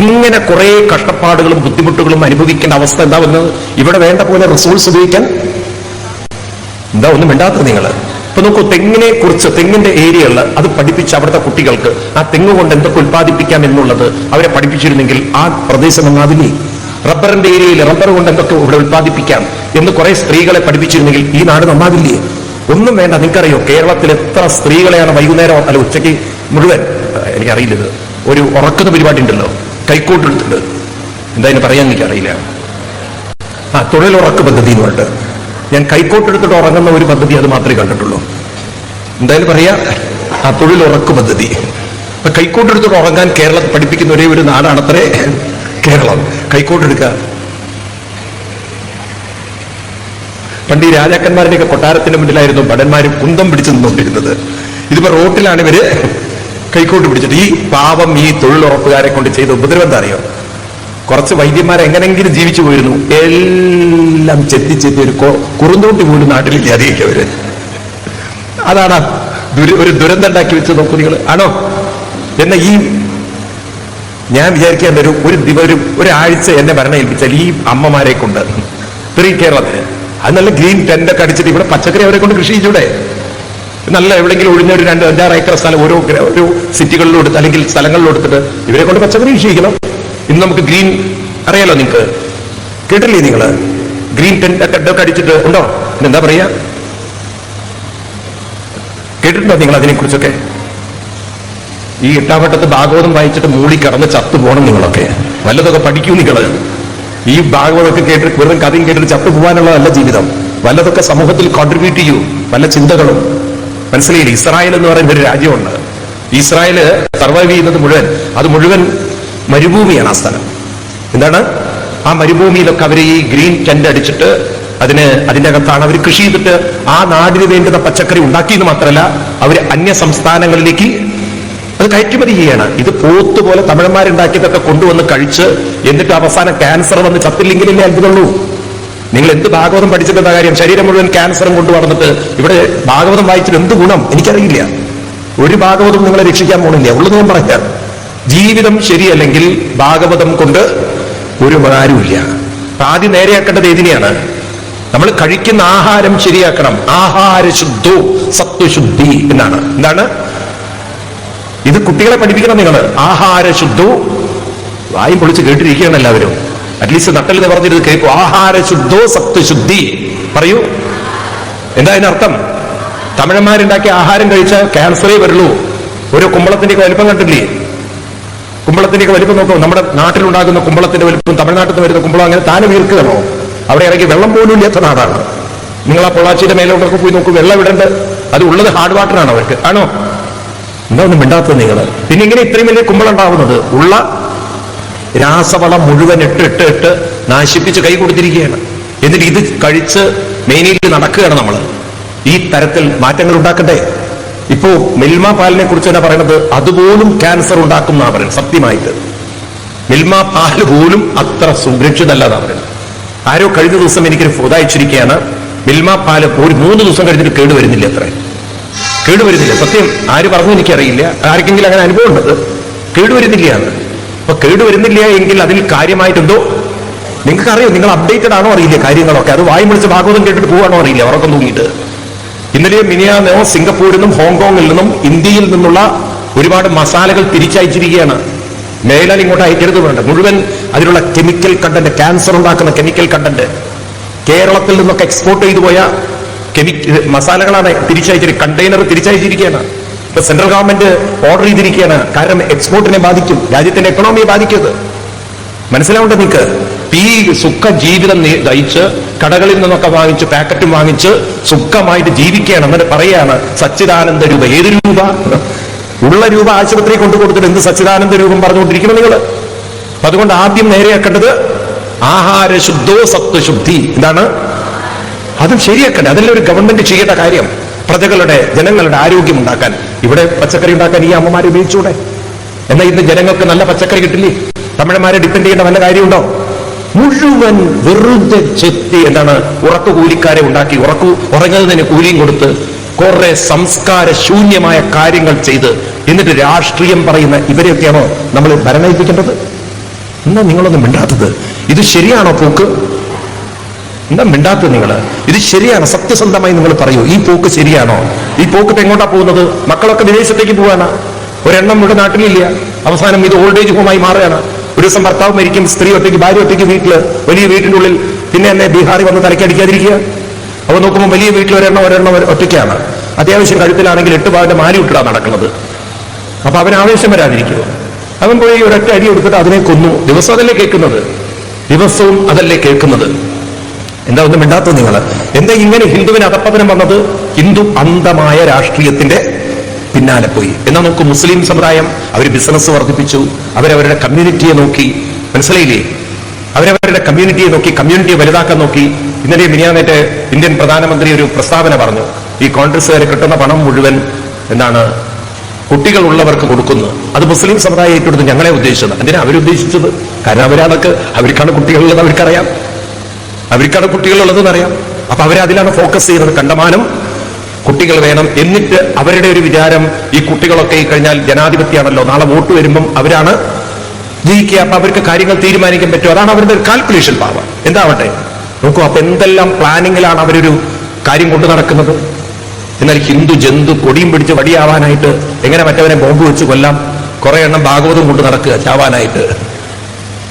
ഇങ്ങനെ കുറെ കഷ്ടപ്പാടുകളും ബുദ്ധിമുട്ടുകളും അനുഭവിക്കേണ്ട അവസ്ഥ എന്താ വന്നത്? ഇവിടെ വേണ്ട പോലെ റിസോഴ്സ് ഉപയോഗിക്കാൻ എന്താ ഒന്നും വേണ്ടാത്ത നിങ്ങൾ. ഇപ്പൊ നോക്കൂ, തെങ്ങിനെ കുറിച്ച്, തെങ്ങിന്റെ ഏരിയകളിൽ അത് പഠിപ്പിച്ച് അവിടുത്തെ കുട്ടികൾക്ക് ആ തെങ്ങ് കൊണ്ട് എന്തൊക്കെ ഉത്പാദിപ്പിക്കാം എന്നുള്ളത് അവരെ പഠിപ്പിച്ചിരുന്നെങ്കിൽ ആ പ്രദേശം ഒന്നാവില്ലേ? റബ്ബറിന്റെ ഏരിയയിൽ റബ്ബർ കൊണ്ട് എന്തൊക്കെ ഇവിടെ ഉത്പാദിപ്പിക്കാം എന്ന് കുറെ സ്ത്രീകളെ പഠിപ്പിച്ചിരുന്നെങ്കിൽ ഈ നാട് നന്നാവില്ലേ? ഒന്നും വേണ്ട. നിങ്ങൾക്കറിയോ കേരളത്തിൽ എത്ര സ്ത്രീകളെയാണ് വൈകുന്നേരം അല്ല ഉച്ചയ്ക്ക് മുഴുവൻ, എനിക്കറിയില്ലത്, ഒരു ഉറക്കുന്ന പരിപാടി ഉണ്ടല്ലോ, കൈക്കോട്ടെടുത്തിട്ട്, എന്തായാലും പറയാൻ എനിക്കറിയില്ല, തൊഴിലുറക്ക് പദ്ധതി എന്ന് പറഞ്ഞിട്ട്. ഞാൻ കൈക്കോട്ടെടുത്തിട്ട് ഉറങ്ങുന്ന ഒരു പദ്ധതി അത് മാത്രമേ കണ്ടിട്ടുള്ളൂ. എന്തായാലും പറയാ, തൊഴിലുറക്ക് പദ്ധതി. അപ്പൊ കൈക്കോട്ടെടുത്തിട്ട് ഉറങ്ങാൻ കേരളത്തിൽ പഠിപ്പിക്കുന്ന ഒരേ ഒരു നാടാണത്രേ കേരളം. കൈക്കോട്ടെടുക്കുക. പണ്ട് ഈ രാജാക്കന്മാരുടെയൊക്കെ കൊട്ടാരത്തിന്റെ മുന്നിലായിരുന്നു ഭടന്മാരും കുന്തം പിടിച്ചു നിന്നുകൊണ്ടിരുന്നത്. ഇതിപ്പോ റോട്ടിലാണ് ഇവര് കൈക്കോട്ട് പിടിച്ചിട്ട്. ഈ പാവം ഈ തൊഴിലുറപ്പുകാരെ കൊണ്ട് ചെയ്ത ഉപദ്രവം എന്താ അറിയോ? കുറച്ച് വൈദ്യന്മാരെ എങ്ങനെങ്കിലും ജീവിച്ചു പോയിരുന്നു, എല്ലാം ചെത്തി ഒരു കുറുന്തോട്ടി പോലും നാട്ടിലില്ലാതെയൊക്കെ അവര്. അതാണ് ഒരു ദുരന്തം ഉണ്ടാക്കി വെച്ച് നോക്കൂ നിങ്ങൾ, ആണോ? എന്നാ ഈ ഞാൻ വിചാരിക്കാൻ ഒരാഴ്ച എന്നെ ഭരണം ഏൽപ്പിച്ചാൽ ഈ അമ്മമാരെ കൊണ്ട് കേരളത്തിന് അത് നല്ല ഗ്രീൻ ടെന്റൊക്കെ അടിച്ചിട്ട് ഇവിടെ പച്ചക്കറി അവരെ കൊണ്ട് കൃഷി ചെയ്യൂടെ? നല്ല എവിടെയെങ്കിലും ഒഴിഞ്ഞ ഒരു 2-5 ഏക്കർ സ്ഥലം ഓരോ സിറ്റികളിലും എടുത്ത് അല്ലെങ്കിൽ സ്ഥലങ്ങളിലും എടുത്തിട്ട് ഇവരെ കൊണ്ട് പച്ചക്കറി കൃഷി ചെയ്യണം. ഇന്ന് നമുക്ക് ഗ്രീൻ അറിയാലോ, നിങ്ങൾക്ക് കേട്ടില്ലേ? നിങ്ങൾ ഗ്രീൻ ടെന്റൊക്കെ അടിച്ചിട്ട് ഉണ്ടോ? എന്താ പറയാ, കേട്ടിട്ടുണ്ടോ നിങ്ങൾ അതിനെക്കുറിച്ചൊക്കെ? ഈ എട്ടാവട്ടത്ത് ഭാഗവതം വായിച്ചിട്ട് മൂടിക്കടന്ന് ചത്തുപോകണം നിങ്ങളൊക്കെ. വല്ലതൊക്കെ പഠിക്കൂ നിങ്ങൾ. ഈ ഭാഗവതമൊക്കെ കേട്ട് വെറും കഥയും കേട്ടിട്ട് ചത്തുപോകാനുള്ളതല്ല ജീവിതം. വല്ലതൊക്കെ സമൂഹത്തിൽ കോൺട്രിബ്യൂട്ട് ചെയ്യൂ, വല്ല ചിന്തകളും. മനസ്സിലായില്ലേ? ഇസ്രായേൽ എന്ന് പറയുന്ന ഒരു രാജ്യമുണ്ട്. ഇസ്രായേല് സർവൈവ് ചെയ്യുന്നത് മുഴുവൻ മരുഭൂമിയാണ്. ആ സ്ഥലം എന്താണ്? ആ മരുഭൂമിയിലൊക്കെ അവർ ഈ ഗ്രീൻ ടെന്റ് അടിച്ചിട്ട് അതിന്റെ അകത്താണ് അവർ കൃഷി ചെയ്തിട്ട് ആ നാടിന് വേണ്ടുന്ന പച്ചക്കറി ഉണ്ടാക്കിയെന്ന് മാത്രമല്ല അവർ അന്യ സംസ്ഥാനങ്ങളിലേക്ക് അത് കയറ്റുമതി ചെയ്യാണ്. ഇത് പോത്തുപോലെ തമിഴന്മാരുണ്ടാക്കിയതൊക്കെ കൊണ്ടുവന്ന് കഴിച്ച് എന്നിട്ട് അവസാനം ക്യാൻസർ വന്ന് ചത്തില്ലെങ്കിലല്ലേ അത്ഭുതമുള്ളൂ. നിങ്ങൾ എന്ത് ഭാഗവതം പഠിച്ചിട്ടെന്താ കാര്യം? ശരീരം മുഴുവൻ ക്യാൻസറും കൊണ്ടുവന്നിട്ട് ഇവിടെ ഭാഗവതം വായിച്ചിട്ട് എന്ത് ഗുണം? എനിക്കറിയില്ല. ഒരു ഭാഗവതം നിങ്ങളെ രക്ഷിക്കാൻ പോണില്ല. ഉള്ളത് ഞാൻ പറയാം. ജീവിതം ശരിയല്ലെങ്കിൽ ഭാഗവതം കൊണ്ട് ഒരു ഉപകാരമില്ല. ആദ്യം നേരെയാക്കേണ്ടത് ഏതിനെയാണ്? നമ്മൾ കഴിക്കുന്ന ആഹാരം ശരിയാക്കണം. ആഹാര ശുദ്ധോ സത്വശുദ്ധി എന്നാണ്. എന്താണ് ഇത്? കുട്ടികളെ പഠിപ്പിക്കണം നിങ്ങൾ. ആഹാര ശുദ്ധോ, വായും പൊളിച്ച് കേട്ടിരിക്കുകയാണ് എല്ലാവരും. അറ്റ്ലീസ്റ്റ് നട്ടൽ പറഞ്ഞിട്ട് കേൾക്കും. ആഹാര ശുദ്ധോ സത്വശുദ്ധി. പറയൂ, എന്താ അതിനർത്ഥം? തമിഴന്മാരുണ്ടാക്കിയ ആഹാരം കഴിച്ചാൽ ക്യാൻസറേ വരുള്ളൂ. ഒരു കുമ്പളത്തിന്റെയൊക്കെ വലിപ്പം കണ്ടില്ലേ? കുമ്പളത്തിന്റെയൊക്കെ വലിപ്പം നോക്കൂ. നമ്മുടെ നാട്ടിലുണ്ടാകുന്ന കുമ്പളത്തിന്റെ വലിപ്പം തമിഴ്നാട്ടിൽ നിന്ന് വരുന്ന കുമ്പളം അങ്ങനെ താനെ വീർക്കുകയാണോ? അവിടെ ഇറങ്ങി വെള്ളം പോലും ഇല്ലാത്ത നാടാണ്. നിങ്ങൾ ആ പൊള്ളാച്ചിയുടെ മേലോട്ടൊക്കെ പോയി നോക്കൂ, വെള്ളം ഇടണ്ട്. അത് ഉള്ളത് ഹാർഡ് വാട്ടറാണ് അവർക്ക്, ആണോ? എന്താ ഒന്നും മിണ്ടാത്തത് നിങ്ങൾ? പിന്നെ ഇങ്ങനെ ഇത്രയും വലിയ കുമ്പളം ഉണ്ടാവുന്നത് ഉള്ള രാസവളം മുഴുവൻ ഇട്ട് നാശിപ്പിച്ച് കൈ കൊടുത്തിരിക്കുകയാണ്. എന്നിട്ട് ഇത് കഴിച്ച് മേനിയിൽ നടക്കുകയാണ് നമ്മൾ. ഈ തരത്തിൽ മാറ്റങ്ങൾ ഉണ്ടാക്കണ്ടേ? ഇപ്പോ മിൽമ പാലിനെ കുറിച്ച് തന്നെ പറയുന്നത് അതുപോലും ക്യാൻസർ ഉണ്ടാക്കുന്ന പറയുന്നത്. സത്യമായിട്ട് മിൽമ പാല് പോലും അത്ര സുരക്ഷിതല്ലാതാ പറയുന്നത്. ആരോ കഴിഞ്ഞ ദിവസം എനിക്കൊരു അയച്ചിരിക്കുകയാണ്. മിൽമ പാല് ഒരു 3 ദിവസം കഴിഞ്ഞിട്ട് കേടുവരുന്നില്ല. അത്ര കേടുവരുന്നില്ല. സത്യം, ആര് പറഞ്ഞു എനിക്കറിയില്ല. ആർക്കെങ്കിലും അങ്ങനെ അനുഭവം ഉണ്ടത്? കേടുവരുന്നില്ലയാണ്. അപ്പൊ കേടുവരുന്നില്ല എങ്കിൽ അതിൽ കാര്യമായിട്ടുണ്ടോ? നിങ്ങൾക്കറിയോ? നിങ്ങൾ അപ്ഡേറ്റഡ് ആണോ അറിയില്ല കാര്യങ്ങളൊക്കെ. അത് വായും വിളിച്ച് ഭാഗവതം കേട്ടിട്ട് പോവാണോ അറിയില്ല, ഉറക്കം തൂങ്ങിയിട്ട്. ഇന്നലെ മിനിയാന്നോ സിംഗപ്പൂരിൽ നിന്നും ഹോങ്കോങ്ങിൽ നിന്നും ഇന്ത്യയിൽ നിന്നുള്ള ഒരുപാട് മസാലകൾ തിരിച്ചയച്ചിരിക്കുകയാണ്. മേലാൽ ഇങ്ങോട്ട് അയക്കരുത് വേണ്ട. മുഴുവൻ അതിലുള്ള കെമിക്കൽ കണ്ടന്റ്, ക്യാൻസർ ഉണ്ടാക്കുന്ന കെമിക്കൽ കണ്ടന്റ്. കേരളത്തിൽ നിന്നൊക്കെ എക്സ്പോർട്ട് ചെയ്തു പോയ മസാലകളാണ് തിരിച്ചയച്ചിരിക്കുന്നത്. കണ്ടെയ്നർ തിരിച്ചയച്ചിരിക്കുകയാണ്. ഇപ്പൊ സെൻട്രൽ ഗവൺമെന്റ് ഓർഡർ ചെയ്തിരിക്കുകയാണ്. കാരണം എക്സ്പോർട്ടിനെ ബാധിക്കും, രാജ്യത്തിന്റെ എക്കണോമിയെ ബാധിക്കുന്നത്. മനസ്സിലാവുണ്ട് നിങ്ങൾക്ക്? ഈ സുഖ ജീവിതം നയിച്ച് കടകളിൽ നിന്നൊക്കെ വാങ്ങിച്ച് പാക്കറ്റും വാങ്ങിച്ച് സുഖമായിട്ട് ജീവിക്കുകയാണ്. എന്നിട്ട് പറയാണ് സച്ചിദാനന്ദ രൂപ. ഏത് രൂപ? ഉള്ള രൂപ ആശുപത്രി കൊണ്ടു കൊടുത്തിട്ട് എന്ത് സച്ചിദാനന്ദ രൂപം പറഞ്ഞുകൊണ്ടിരിക്കണം നിങ്ങൾ? അതുകൊണ്ട് ആദ്യം നേരെയാക്കേണ്ടത് ആഹാര ശുദ്ധോ സത്വശുദ്ധി. എന്താണ്? അതും ശരിയാക്കണ്ടേ? അതല്ലേ ഒരു ഗവൺമെന്റ് ചെയ്യേണ്ട കാര്യം. ജനങ്ങളുടെ ആരോഗ്യം ഉണ്ടാക്കാൻ ഇവിടെ പച്ചക്കറി ഉണ്ടാക്കാൻ ഈ അമ്മമാരെ ഉപയോഗിച്ചൂടെ? എന്നാൽ ഇന്ന് ജനങ്ങൾക്ക് നല്ല പച്ചക്കറി കിട്ടില്ലേ? തമിഴന്മാരെ ഡിപ്പെൻഡ് ചെയ്യേണ്ട വല്ല കാര്യമുണ്ടോ? മുഴുവൻ വെറുതെ ചെത്തി എന്താണ് കൂലിക്കാരെ ഉണ്ടാക്കി ഉറങ്ങുന്നതിന് കൂലിയും കൊടുത്ത് കുറെ സംസ്കാര ശൂന്യമായ കാര്യങ്ങൾ ചെയ്ത് എന്നിട്ട് രാഷ്ട്രീയം പറയുന്ന ഇവരെയൊക്കെയാണോ നമ്മൾ ഭരണയിപ്പിക്കേണ്ടത്? എന്താ നിങ്ങളൊന്നും മിണ്ടാത്തത്? ഇത് ശരിയാണോ പോക്ക്? എന്താ മിണ്ടാത്തത് നിങ്ങൾ? ഇത് ശരിയാണോ? സത്യസന്ധമായി നിങ്ങൾ പറയൂ, ഈ പോക്ക് ശരിയാണോ? ഈ പോക്ക് ഇപ്പൊ എങ്ങോട്ടാ പോകുന്നത്? മക്കളൊക്കെ വിദേശത്തേക്ക് പോവാണ്, ഒരെണ്ണം ഇവിടെ നാട്ടിലില്ല, അവസാനം ഇത് ഓൾഡ് ഏജ് ഹോമായി മാറുകയാണ്. ഒരു ദിവസം ഭർത്താവ് മരിക്കും, സ്ത്രീ ഒറ്റയ്ക്ക്, ഭാര്യ ഒറ്റയ്ക്ക് വീട്ടില്, വലിയ വീട്ടിന്റെ ഉള്ളിൽ. പിന്നെ എന്നെ ബീഹാറി വന്ന് തലക്കടിക്കാതിരിക്കുക. അപ്പോൾ നോക്കുമ്പോൾ വലിയ വീട്ടിൽ ഒരെണ്ണം ഒറ്റയ്ക്കാണ്. അത്യാവശ്യം കഴുത്തിലാണെങ്കിൽ 8 പാവിന്റെ മാലി ഇട്ടിട്ടാണ് നടക്കുന്നത്. അപ്പൊ അവൻ ആവേശം വരാതിരിക്കുക, അവൻ പോയി ഒരൊറ്റ അടി എടുത്തിട്ട് അതിനെ കൊന്നു. ദിവസവും അതല്ലേ കേൾക്കുന്നത്? എന്താ ഒന്നും മിണ്ടാത്തത് നിങ്ങൾ? എന്താ ഇങ്ങനെ ഹിന്ദുവിന് അധപ്പതനം വന്നത്? ഹിന്ദു അന്ധമായ രാഷ്ട്രീയത്തിന്റെ പിന്നാലെ പോയി. എന്നാ നോക്കൂ, മുസ്ലിം സമുദായം അവർ ബിസിനസ് വർദ്ധിപ്പിച്ചു, അവരവരുടെ കമ്മ്യൂണിറ്റിയെ നോക്കി, മനസ്സിലായില്ലേ? അവരവരുടെ കമ്മ്യൂണിറ്റിയെ നോക്കി, കമ്മ്യൂണിറ്റിയെ വലുതാക്കാൻ നോക്കി. ഇന്നലെ മിനിയാന്നേറ്റ് ഇന്ത്യൻ പ്രധാനമന്ത്രി ഒരു പ്രസ്താവന പറഞ്ഞു, ഈ കോൺഗ്രസ്സുകാർ കിട്ടുന്ന പണം മുഴുവൻ എന്താണ് കുട്ടികൾ ഉള്ളവർക്ക് കൊടുക്കുന്നു. അത് മുസ്ലിം സമുദായം ഏറ്റെടുത്ത് ഞങ്ങളെ ഉദ്ദേശിച്ചത്. എന്തിനാ അവരുദ്ദേശിച്ചത്? കാരണം അവർക്കാണ് കുട്ടികളുള്ളത്, അവർക്കാണ് കുട്ടികളുള്ളതെന്ന് അറിയാം. അപ്പൊ അവരതിലാണ് ഫോക്കസ് ചെയ്യുന്നത്. കണ്ടമാനം കുട്ടികൾ വേണം. എന്നിട്ട് അവരുടെ ഒരു വിചാരം, ഈ കുട്ടികളൊക്കെ കഴിഞ്ഞാൽ ജനാധിപത്യമാണല്ലോ, നാളെ വോട്ട് വരുമ്പം അവരാണ് ജയിക്കുക, അപ്പൊ അവർക്ക് കാര്യങ്ങൾ തീരുമാനിക്കാൻ പറ്റും. അതാണ് അവരുടെ ഒരു കാൽക്കുലേഷൻ പവർ. എന്താവട്ടെ, നോക്കൂ, അപ്പൊ എന്തെല്ലാം പ്ലാനിങ്ങിലാണ് അവരൊരു കാര്യം കൊണ്ടു നടക്കുന്നത്. എന്നാൽ ഹിന്ദു ജന്തു കൊടിയും പിടിച്ച് വടിയാവാനായിട്ട് എങ്ങനെ മറ്റവനെ ബോംബ് വെച്ച് കൊല്ലാം? കുറെ എണ്ണം ഭാഗവതം കൊണ്ട് നടക്കുക ചാവാനായിട്ട്,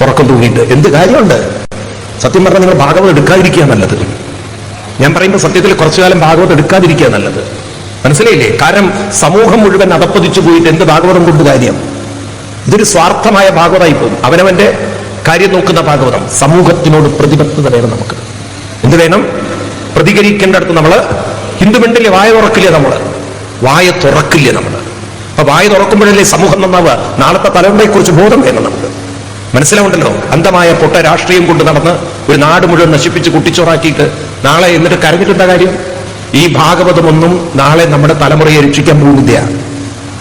ഉറക്കം തൂങ്ങിയിട്ട്. എന്ത് കാര്യമുണ്ട്? സത്യം പറഞ്ഞാൽ നിങ്ങൾ ഭാഗവതം എടുക്കാതിരിക്കുക നല്ലത്. ഞാൻ പറയുമ്പോൾ സത്യത്തിൽ കുറച്ചു കാലം ഭാഗവതം എടുക്കാതിരിക്കുക നല്ലത്. മനസ്സിലായില്ലേ? കാരണം സമൂഹം മുഴുവൻ അധപ്പതിച്ചു പോയിട്ട് എന്ത് ഭാഗവതം കൊണ്ട് കാര്യം? ഇതൊരു സ്വാർത്ഥമായ ഭാഗവതമായി പോകും. അവനവന്റെ കാര്യം നോക്കുന്ന ഭാഗവതം. സമൂഹത്തിനോട് പ്രതിബദ്ധത വേണം നമുക്ക്. എന്ത് വേണം? പ്രതികരിക്കേണ്ടടുത്ത് നമ്മള് ഹിന്ദു മിണ്ടില്ലേ, വായ തുറക്കില്ല നമ്മള്. അപ്പൊ വായ തുറക്കുമ്പോഴല്ലേ സമൂഹം നന്നാവുക. നാളത്തെ തലമുറയെക്കുറിച്ച് ബോധം വേണം നമുക്ക്. മനസ്സിലാവുണ്ടല്ലോ? അന്ധമായ പൊട്ട രാഷ്ട്രീയം കൊണ്ട് നടന്ന് ഒരു നാട് മുഴുവൻ നശിപ്പിച്ച് കുട്ടിച്ചോറാക്കിയിട്ട് നാളെ എന്നിട്ട് കരഞ്ഞിട്ടെന്താ കാര്യം? ഈ ഭാഗവതമൊന്നും നാളെ നമ്മുടെ തലമുറയെ രക്ഷിക്കാൻ പോകുന്നില്ല.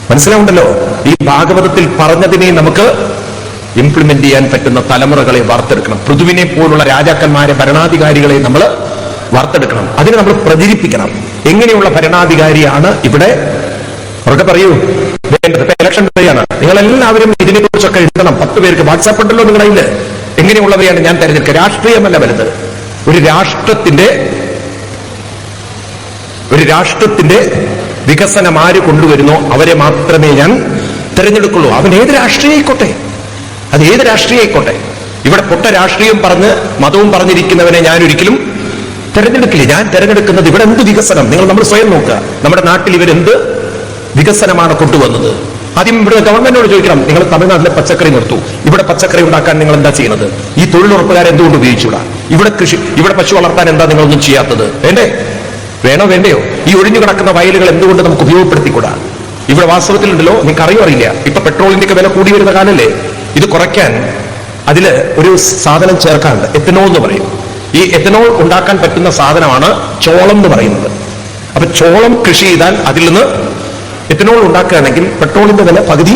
മനസ്സിലാവുണ്ടല്ലോ? ഈ ഭാഗവതത്തിൽ പറഞ്ഞതിനെ നമുക്ക് ഇംപ്ലിമെന്റ് ചെയ്യാൻ പറ്റുന്ന തലമുറകളെ വാർത്തെടുക്കണം. പൃഥുവിനെ പോലുള്ള രാജാക്കന്മാരെ, ഭരണാധികാരികളെ നമ്മൾ വാർത്തെടുക്കണം. അതിനെ നമ്മൾ പ്രചരിപ്പിക്കണം. എങ്ങനെയുള്ള ഭരണാധികാരിയാണ് ഇവിടെ അവർക്ക് പറയൂ വേണ്ടത്? ഇലക്ഷൻ ഡേയാണ്. നിങ്ങളെല്ലാവരും ഇതിനെക്കുറിച്ചൊക്കെ എഴുതണം. 10 പേർക്ക് വാട്സാപ്പ് ഉണ്ടല്ലോ നിങ്ങളതിൽ. എങ്ങനെയുള്ളവരെയാണ് ഞാൻ തെരഞ്ഞെടുക്കുക? രാഷ്ട്രീയമല്ല വലുത്. ഒരു രാഷ്ട്രത്തിന്റെ വികസനം ആര് കൊണ്ടുവരുന്നോ അവരെ മാത്രമേ ഞാൻ തെരഞ്ഞെടുക്കുള്ളൂ. അവൻ ഏത് രാഷ്ട്രീയമായിക്കോട്ടെ, അത് ഏത് രാഷ്ട്രീയമായിക്കോട്ടെ. ഇവിടെ പൊട്ട രാഷ്ട്രീയം പറഞ്ഞ് മതവും പറഞ്ഞിരിക്കുന്നവനെ ഞാൻ ഒരിക്കലും തെരഞ്ഞെടുക്കില്ല. ഞാൻ തെരഞ്ഞെടുക്കുന്നത് ഇവിടെ എന്ത് വികസനം? നമ്മൾ സ്വയം നോക്കുക. നമ്മുടെ നാട്ടിൽ ഇവരെന്ത് വികസനമാണ് കൊണ്ടുവന്നത്? ആദ്യം ഇവിടെ ഗവൺമെന്റിനോട് ചോദിക്കണം, നിങ്ങൾ തമിഴ്നാട്ടിലെ പച്ചക്കറി നിർത്തൂ, ഇവിടെ പച്ചക്കറി ഉണ്ടാക്കാൻ നിങ്ങൾ എന്താ ചെയ്യുന്നത്? ഈ തൊഴിലുറപ്പുകാരെ എന്തുകൊണ്ട് ഉപയോഗിച്ചുകൂടാ? ഇവിടെ പശു വളർത്താൻ എന്താ നിങ്ങളൊന്നും ചെയ്യാത്തത്? വേണ്ടയോ? ഈ ഒഴിഞ്ഞു കിടക്കുന്ന വയലുകൾ എന്തുകൊണ്ട് നമുക്ക് ഉപയോഗപ്പെടുത്തിക്കൂടാ? ഇവിടെ വാസ്തവത്തിലുണ്ടല്ലോ, നിങ്ങൾക്ക് അറിയില്ല, ഇപ്പൊ പെട്രോളിന്റെ ഒക്കെ വില കൂടി വരുന്ന കാലല്ലേ? ഇത് കുറയ്ക്കാൻ അതില് ഒരു സാധനം ചേർക്കാനുണ്ട്, എത്തനോൾ എന്ന് പറയും. ഈ എത്തനോൾ ഉണ്ടാക്കാൻ പറ്റുന്ന സാധനമാണ് ചോളം എന്ന് പറയുന്നത്. അപ്പൊ ചോളം കൃഷി ചെയ്താൽ അതിൽ നിന്ന് എത്തനോൾ ഉണ്ടാക്കുകയാണെങ്കിൽ പെട്രോളിന്റെ വില പകുതി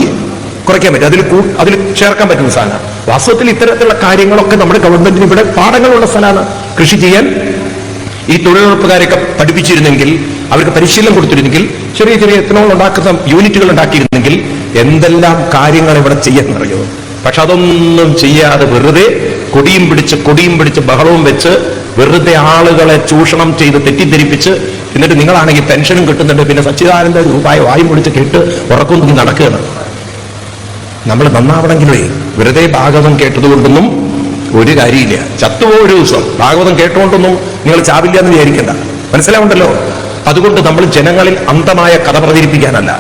കുറയ്ക്കാൻ പറ്റും. അതിൽ ചേർക്കാൻ പറ്റുന്ന സാധനം. വാസ്തവത്തിൽ ഇത്തരത്തിലുള്ള കാര്യങ്ങളൊക്കെ നമ്മുടെ ഗവൺമെന്റിന് ഇവിടെ പാഠങ്ങളുള്ള സ്ഥലമാണ്. കൃഷി ചെയ്യാൻ ഈ തൊഴിലുറപ്പുകാരെയൊക്കെ പഠിപ്പിച്ചിരുന്നെങ്കിൽ, അവർക്ക് പരിശീലനം കൊടുത്തിരുന്നെങ്കിൽ, ചെറിയ എത്തനോൾ ഉണ്ടാക്കുന്ന യൂണിറ്റുകൾ ഉണ്ടാക്കിയിരുന്നെങ്കിൽ എന്തെല്ലാം കാര്യങ്ങൾ ഇവിടെ ചെയ്യാന്നറിയോ? പക്ഷെ അതൊന്നും ചെയ്യാതെ വെറുതെ കൊടിയും പിടിച്ച് ബഹളവും വെച്ച് വെറുതെ ആളുകളെ ചൂഷണം ചെയ്ത് തെറ്റിദ്ധരിപ്പിച്ച്, എന്നിട്ട് നിങ്ങളാണെങ്കിൽ പെൻഷനും കിട്ടുന്നുണ്ട്, പിന്നെ സച്ചിദാനന്ദ രൂപായ വായും പൊടിച്ച് കേട്ട് ഉറക്കൊന്നും നടക്കുകയാണ്. നമ്മൾ നന്നാവണമെങ്കിലേ വെറുതെ ഭാഗവതം കേട്ടതുകൊണ്ടൊന്നും ഒരു കാര്യമില്ല. ചത്തുപോ ഒരു ദിവസം ഭാഗവതം കേട്ടുകൊണ്ടൊന്നും നിങ്ങൾ ചാവില്ല എന്ന് വിചാരിക്കണ്ട. മനസ്സിലാവുണ്ടല്ലോ? അതുകൊണ്ട് നമ്മൾ ജനങ്ങളിൽ അന്ധമായ കഥ പ്രചരിപ്പിക്കാനല്ല,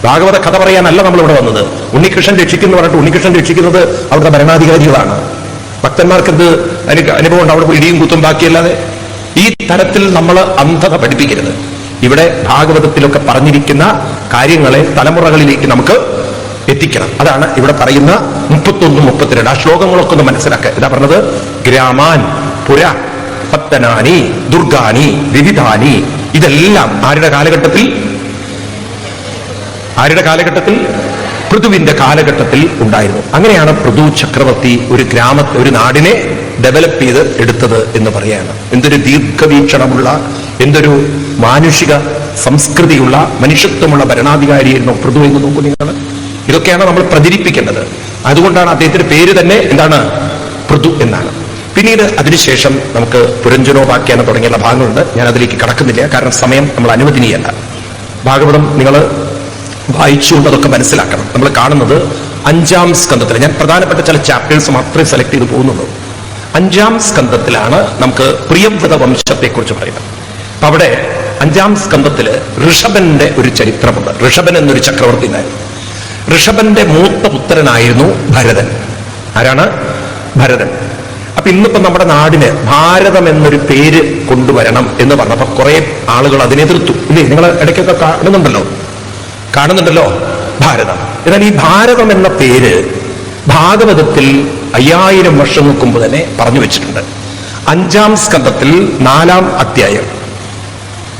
ഭാഗവത കഥ പറയാനല്ല നമ്മൾ ഇവിടെ വന്നത്. ഉണ്ണികൃഷ്ണൻ രക്ഷിക്കുന്നു പറഞ്ഞിട്ട് ഉണ്ണികൃഷ്ണൻ രക്ഷിക്കുന്നത് അവിടുത്തെ ഭരണാധികാരികളാണ്. ഭക്തന്മാർക്ക് എന്ത് അനുഭവം ഉണ്ട്? അവിടെ ഇടിയും കുത്തും ബാക്കിയല്ലാതെ. ഈ തരത്തിൽ നമ്മൾ അന്ധത പഠിപ്പിക്കരുത്. ഇവിടെ ഭാഗവതത്തിലൊക്കെ പറഞ്ഞിരിക്കുന്ന കാര്യങ്ങളെ തലമുറകളിലേക്ക് നമുക്ക് എത്തിക്കണം. അതാണ് ഇവിടെ പറയുന്ന 31, 32 ആ ശ്ലോകങ്ങളൊക്കെ ഒന്ന് മനസ്സിലാക്കുക. ഇതാ പറഞ്ഞത്, ഗ്രാമാൻ പുര പത്തനാനി ദുർഗാനി വിവിധാനി. ഇതെല്ലാം ആരുടെ കാലഘട്ടത്തിൽ? പൃഥുവിന്റെ കാലഘട്ടത്തിൽ ഉണ്ടായിരുന്നു. അങ്ങനെയാണ് പൃഥു ചക്രവർത്തി ഒരു നാടിനെ ഡെവലപ്പ് ചെയ്ത് എടുത്തത് എന്ന് പറയാണ്. എന്തൊരു ദീർഘവീക്ഷണമുള്ള, എന്തൊരു മാനുഷിക സംസ്കൃതിയുള്ള, മനുഷ്യത്വമുള്ള ഭരണാധികാരിയായിരുന്നു പൃഥു എന്ന് നോക്കൂ നിങ്ങൾ. ഇതൊക്കെയാണ് നമ്മൾ പ്രചരിപ്പിക്കേണ്ടത്. അതുകൊണ്ടാണ് അദ്ദേഹത്തിന്റെ പേര് തന്നെ എന്താണ്, പൃഥു എന്നാണ്. പിന്നീട് അതിനുശേഷം നമുക്ക് പുരഞ്ജനോപാഖ്യാനം തുടങ്ങിയുള്ള ഭാഗങ്ങളുണ്ട്. ഞാൻ അതിലേക്ക് കടക്കുന്നില്ല, കാരണം സമയം നമ്മൾ അനുവദനീയല്ല. ഭാഗവതം നിങ്ങൾ വായിച്ചുകൊണ്ട് അതൊക്കെ മനസ്സിലാക്കണം. നമ്മൾ കാണുന്നത് 5-ാം സ്കന്ധത്തിൽ, ഞാൻ പ്രധാനപ്പെട്ട ചില ചാപ്റ്റേഴ്സ് മാത്രമേ സെലക്ട് ചെയ്ത് പോകുന്നുള്ളൂ. 5-ാം സ്കന്ധത്തിലാണ് നമുക്ക് പ്രിയവ്രത വംശത്തെക്കുറിച്ച് പറയുന്നത്. അപ്പൊ അവിടെ 5-ാം സ്കന്ധത്തില് ഋഷഭന്റെ ഒരു ചരിത്രമുണ്ട്. ഋഷഭൻ എന്നൊരു ചക്രവർത്തി ഉണ്ടായിരുന്നു. ഋഷഭന്റെ മൂത്ത പുത്രനായിരുന്നു ഭരതൻ. ആരാണ്? ഭരതൻ. അപ്പൊ ഇന്നിപ്പോ നമ്മുടെ നാടിന് ഭാരതം എന്നൊരു പേര് കൊണ്ടുവരണം എന്ന് പറഞ്ഞപ്പോ കുറെ ആളുകൾ അതിനെ എതിർത്തു. ഇല്ലേ, നിങ്ങൾ ഇടയ്ക്കൊക്കെ കാണുന്നുണ്ടല്ലോ ഭാരതം. എന്നാൽ ഈ ഭാരതം എന്ന പേര് ഭാഗവതത്തിൽ 5000 വർഷങ്ങൾക്ക് മുമ്പ് തന്നെ പറഞ്ഞു വെച്ചിട്ടുണ്ട്. 5-ാം സ്കന്ധത്തിൽ 4-ാം അധ്യായം.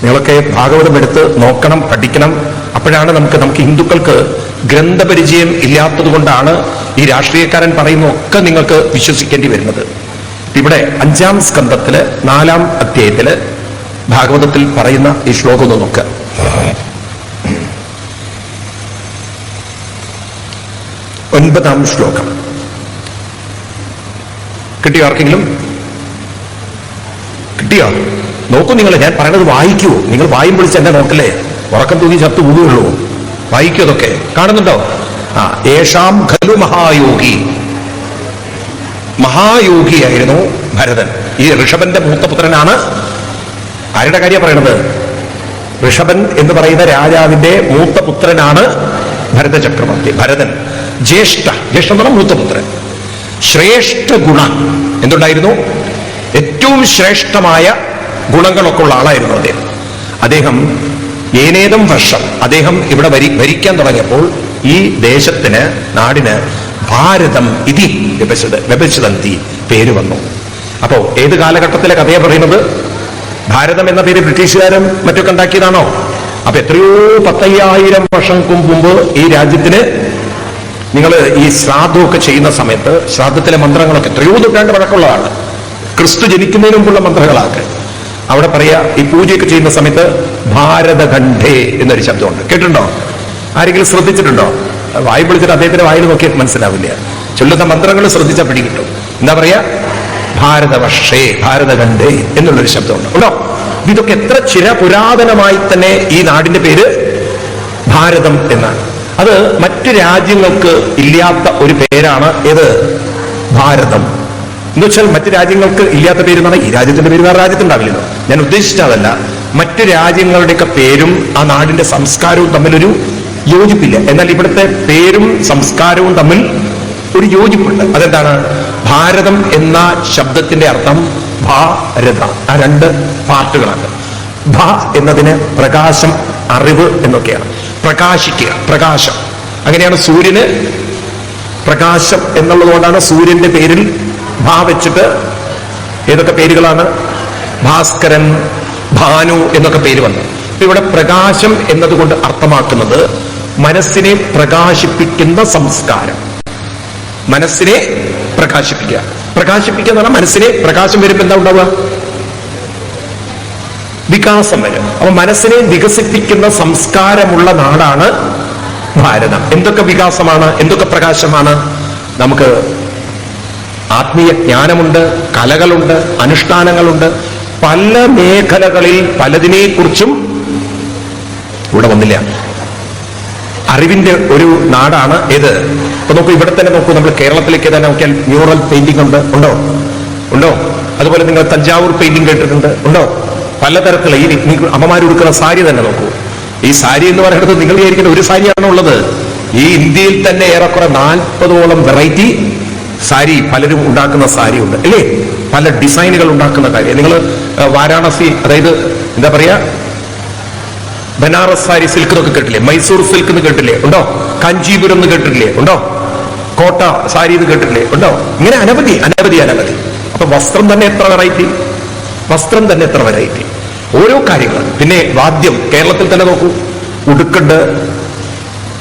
നിങ്ങളൊക്കെ ഭാഗവതം എടുത്ത് നോക്കണം, പഠിക്കണം. അപ്പോഴാണ് നമുക്ക് ഹിന്ദുക്കൾക്ക് ഗ്രന്ഥപരിചയം ഇല്ലാത്തത് കൊണ്ടാണ് ഈ രാഷ്ട്രീയക്കാരൻ പറയുന്ന ഒക്കെ നിങ്ങൾക്ക് വിശ്വസിക്കേണ്ടി വരുന്നത്. ഇവിടെ 5-ാം സ്കന്ധത്തില് 4-ാം അധ്യായത്തില് ഭാഗവതത്തിൽ പറയുന്ന ഈ ശ്ലോകം ഒന്ന് നോക്കുക. 9-ാം ശ്ലോകം കിട്ടിയോ? ആർക്കെങ്കിലും കിട്ടിയോ? നോക്കൂ, നിങ്ങൾ ഞാൻ പറയുന്നത് വായിക്കൂ. നിങ്ങൾ വായും പൊളിച്ച് എന്നെ നോക്കല്ലേ, ഉറക്കം തൂങ്ങി ചത്തു പോവുകയുള്ളൂ. വായിക്കൂ, അതൊക്കെ കാണുന്നുണ്ടോ? യേഷാം ഖലു മഹായോഗി. മഹായോഗിയായിരുന്നു ഭരതൻ. ഈ ഋഷഭന്റെ മൂത്തപുത്രനാണ്. ആരുടെ കാര്യം പറയണത്? ഋഷഭൻ എന്ന് പറയുന്ന രാജാവിന്റെ മൂത്തപുത്രനാണ് ഭരത ചക്രവർത്തി. ഭരതൻ ജ്യേഷ്ഠം എന്ന് പറഞ്ഞ മൂത്തപുത്രൻ. ശ്രേഷ്ഠ ഗുണം എന്തുണ്ടായിരുന്നു? ഏറ്റവും ശ്രേഷ്ഠമായ ഗുണങ്ങളൊക്കെ ഉള്ള ആളായിരുന്നു അദ്ദേഹം. ഏനേതം വർഷം അദ്ദേഹം ഇവിടെ ഭരിക്കാൻ തുടങ്ങിയപ്പോൾ ഈ ദേശത്തിന്, നാടിന് ഭാരതം ഇതി വ്യഭചിതന്തി പേര് വന്നു. അപ്പോ ഏത് കാലഘട്ടത്തിലെ കഥയെ പറയുന്നത്? ഭാരതം എന്ന പേര് ബ്രിട്ടീഷുകാരും മറ്റൊക്കെ ഉണ്ടാക്കിയതാണോ? അപ്പൊ എത്രയോ 10,000 വർഷങ്ങൾക്ക് മുമ്പ് ഈ രാജ്യത്തിന് നിങ്ങൾ ഈ ശ്രാദ്ധമൊക്കെ ചെയ്യുന്ന സമയത്ത് ശ്രാദ്ധത്തിലെ മന്ത്രങ്ങളൊക്കെ എത്രയോ നൂറ്റാണ്ട് പഴക്കമുള്ളതാണ്. ക്രിസ്തു ജനിക്കുന്നതിന് മുമ്പുള്ള മന്ത്രങ്ങളാക്ക്. അവിടെ പറയാ, ഈ പൂജയൊക്കെ ചെയ്യുന്ന സമയത്ത് ഭാരതഖണ്ഡേ എന്നൊരു ശബ്ദമുണ്ട്. കേട്ടിട്ടുണ്ടോ? ആരെങ്കിലും ശ്രദ്ധിച്ചിട്ടുണ്ടോ? വായി പൊളിച്ചിട്ട് അദ്ദേഹത്തിന്റെ വായിൽ നോക്കിയിട്ട് മനസ്സിലാവില്ല. ചൊല്ലുന്ന മന്ത്രങ്ങൾ ശ്രദ്ധിച്ചാൽ പിടികിട്ടും. എന്താ പറയാ? ഭാരതവർഷേ, ഭാരതഖണ്ഡേ എന്നുള്ളൊരു ശബ്ദമുണ്ട്. ഉണ്ടോ? ഇതൊക്കെ എത്ര പുരാതനമായി തന്നെ ഈ നാടിന്റെ പേര് ഭാരതം എന്നാണ്. അത് മറ്റു രാജ്യങ്ങൾക്ക് ഇല്ലാത്ത ഒരു പേരാണ്. ഏത്? ഭാരതം എന്ന് വെച്ചാൽ മറ്റു രാജ്യങ്ങൾക്ക് ഇല്ലാത്ത പേര് എന്ന് പറഞ്ഞാൽ ഈ രാജ്യത്തിന്റെ പേര് വേറെ രാജ്യത്തുണ്ടാവില്ലല്ലോ. ഞാൻ ഉദ്ദേശിച്ചതല്ല. മറ്റു രാജ്യങ്ങളുടെയൊക്കെ പേരും ആ നാടിന്റെ സംസ്കാരവും തമ്മിലൊരു യോജിപ്പില്ല. എന്നാൽ ഇവിടുത്തെ പേരും സംസ്കാരവും തമ്മിൽ ഒരു യോജിപ്പുണ്ട്. അതെന്താണ്? ഭാരതം എന്ന ശബ്ദത്തിന്റെ അർത്ഥം ഭാരത. ആ 2 പാർട്ടുകളാണ്. ഭ എന്നതിന് പ്രകാശം, അറിവ് എന്നൊക്കെയാണ്. പ്രകാശിക്കുക, പ്രകാശം. അങ്ങനെയാണ് സൂര്യന് പ്രകാശം എന്നുള്ളതുകൊണ്ടാണ് സൂര്യന്റെ പേരിൽ ഭാ വെച്ചിട്ട് ഏതൊക്കെ പേരുകളാണ്? ഭാസ്കരൻ, ഭാനു എന്നൊക്കെ പേര് വന്നു. ഇവിടെ പ്രകാശം എന്നതുകൊണ്ട് അർത്ഥമാക്കുന്നത് മനസ്സിനെ പ്രകാശിപ്പിക്കുന്ന സംസ്കാരം. മനസ്സിനെ പ്രകാശിപ്പിക്കുക എന്ന് പറഞ്ഞാൽ മനസ്സിനെ പ്രകാശം വരുമ്പോൾ എന്താ ഉണ്ടാവുക? വികാസം വരും. അപ്പൊ മനസ്സിനെ വികസിപ്പിക്കുന്ന സംസ്കാരമുള്ള നാടാണ് ഭാരതം. എന്തൊക്കെ വികാസമാണ്, എന്തൊക്കെ പ്രകാശമാണ്? നമുക്ക് ആത്മീയ ജ്ഞാനമുണ്ട്, കലകളുണ്ട്, അനുഷ്ഠാനങ്ങളുണ്ട്. പല മേഖലകളിൽ പലതിനെക്കുറിച്ചും ഇവിടെ വന്നില്ല. അറിവിന്റെ ഒരു നാടാണ് ഏത്? അപ്പൊ നോക്കൂ, ഇവിടെ തന്നെ നോക്കൂ. നമ്മൾ കേരളത്തിലേക്ക് തന്നെ നോക്കിയാൽ മ്യൂറൽ പെയിന്റിംഗ് ഉണ്ടോ? അതുപോലെ നിങ്ങൾ തഞ്ചാവൂർ പെയിന്റിംഗ് കേട്ടിട്ടുണ്ട്, ഉണ്ടോ? പലതരത്തിലുള്ള ഈ അമ്മമാർ ഉടുക്കുന്ന സാരി തന്നെ നോക്കൂ. ഈ സാരി എന്ന് പറയുന്നത് നിങ്ങൾ വിചാരിക്കുന്ന ഒരു സാരിയാണോ ഉള്ളത്? ഈ ഇന്ത്യയിൽ തന്നെ ഏറെക്കുറെ 40ഓളം വെറൈറ്റി സാരി പലരും ഉണ്ടാക്കുന്ന സാരി ഉണ്ട്, അല്ലേ? പല ഡിസൈനുകൾ ഉണ്ടാക്കുന്ന കാര്യം. നിങ്ങൾ വാരാണസി, അതായത് എന്താ പറയാ, ബനാറസ് സാരി സിൽക്ക് എന്നൊക്കെ കേട്ടില്ലേ? മൈസൂർ സിൽക്ക് എന്ന് കേട്ടില്ലേ? ഉണ്ടോ? കാഞ്ചീപുരം എന്ന് കേട്ടില്ലേ? ഉണ്ടോ? കോട്ട സാരി എന്ന് കേട്ടില്ലേ? ഉണ്ടോ? ഇങ്ങനെ അനവധി. അപ്പൊ വസ്ത്രം തന്നെ എത്ര വെറൈറ്റി, ഓരോ കാര്യങ്ങൾ. പിന്നെ വാദ്യം, കേരളത്തിൽ തന്നെ നോക്കൂ, ഉടുക്കുണ്ട്,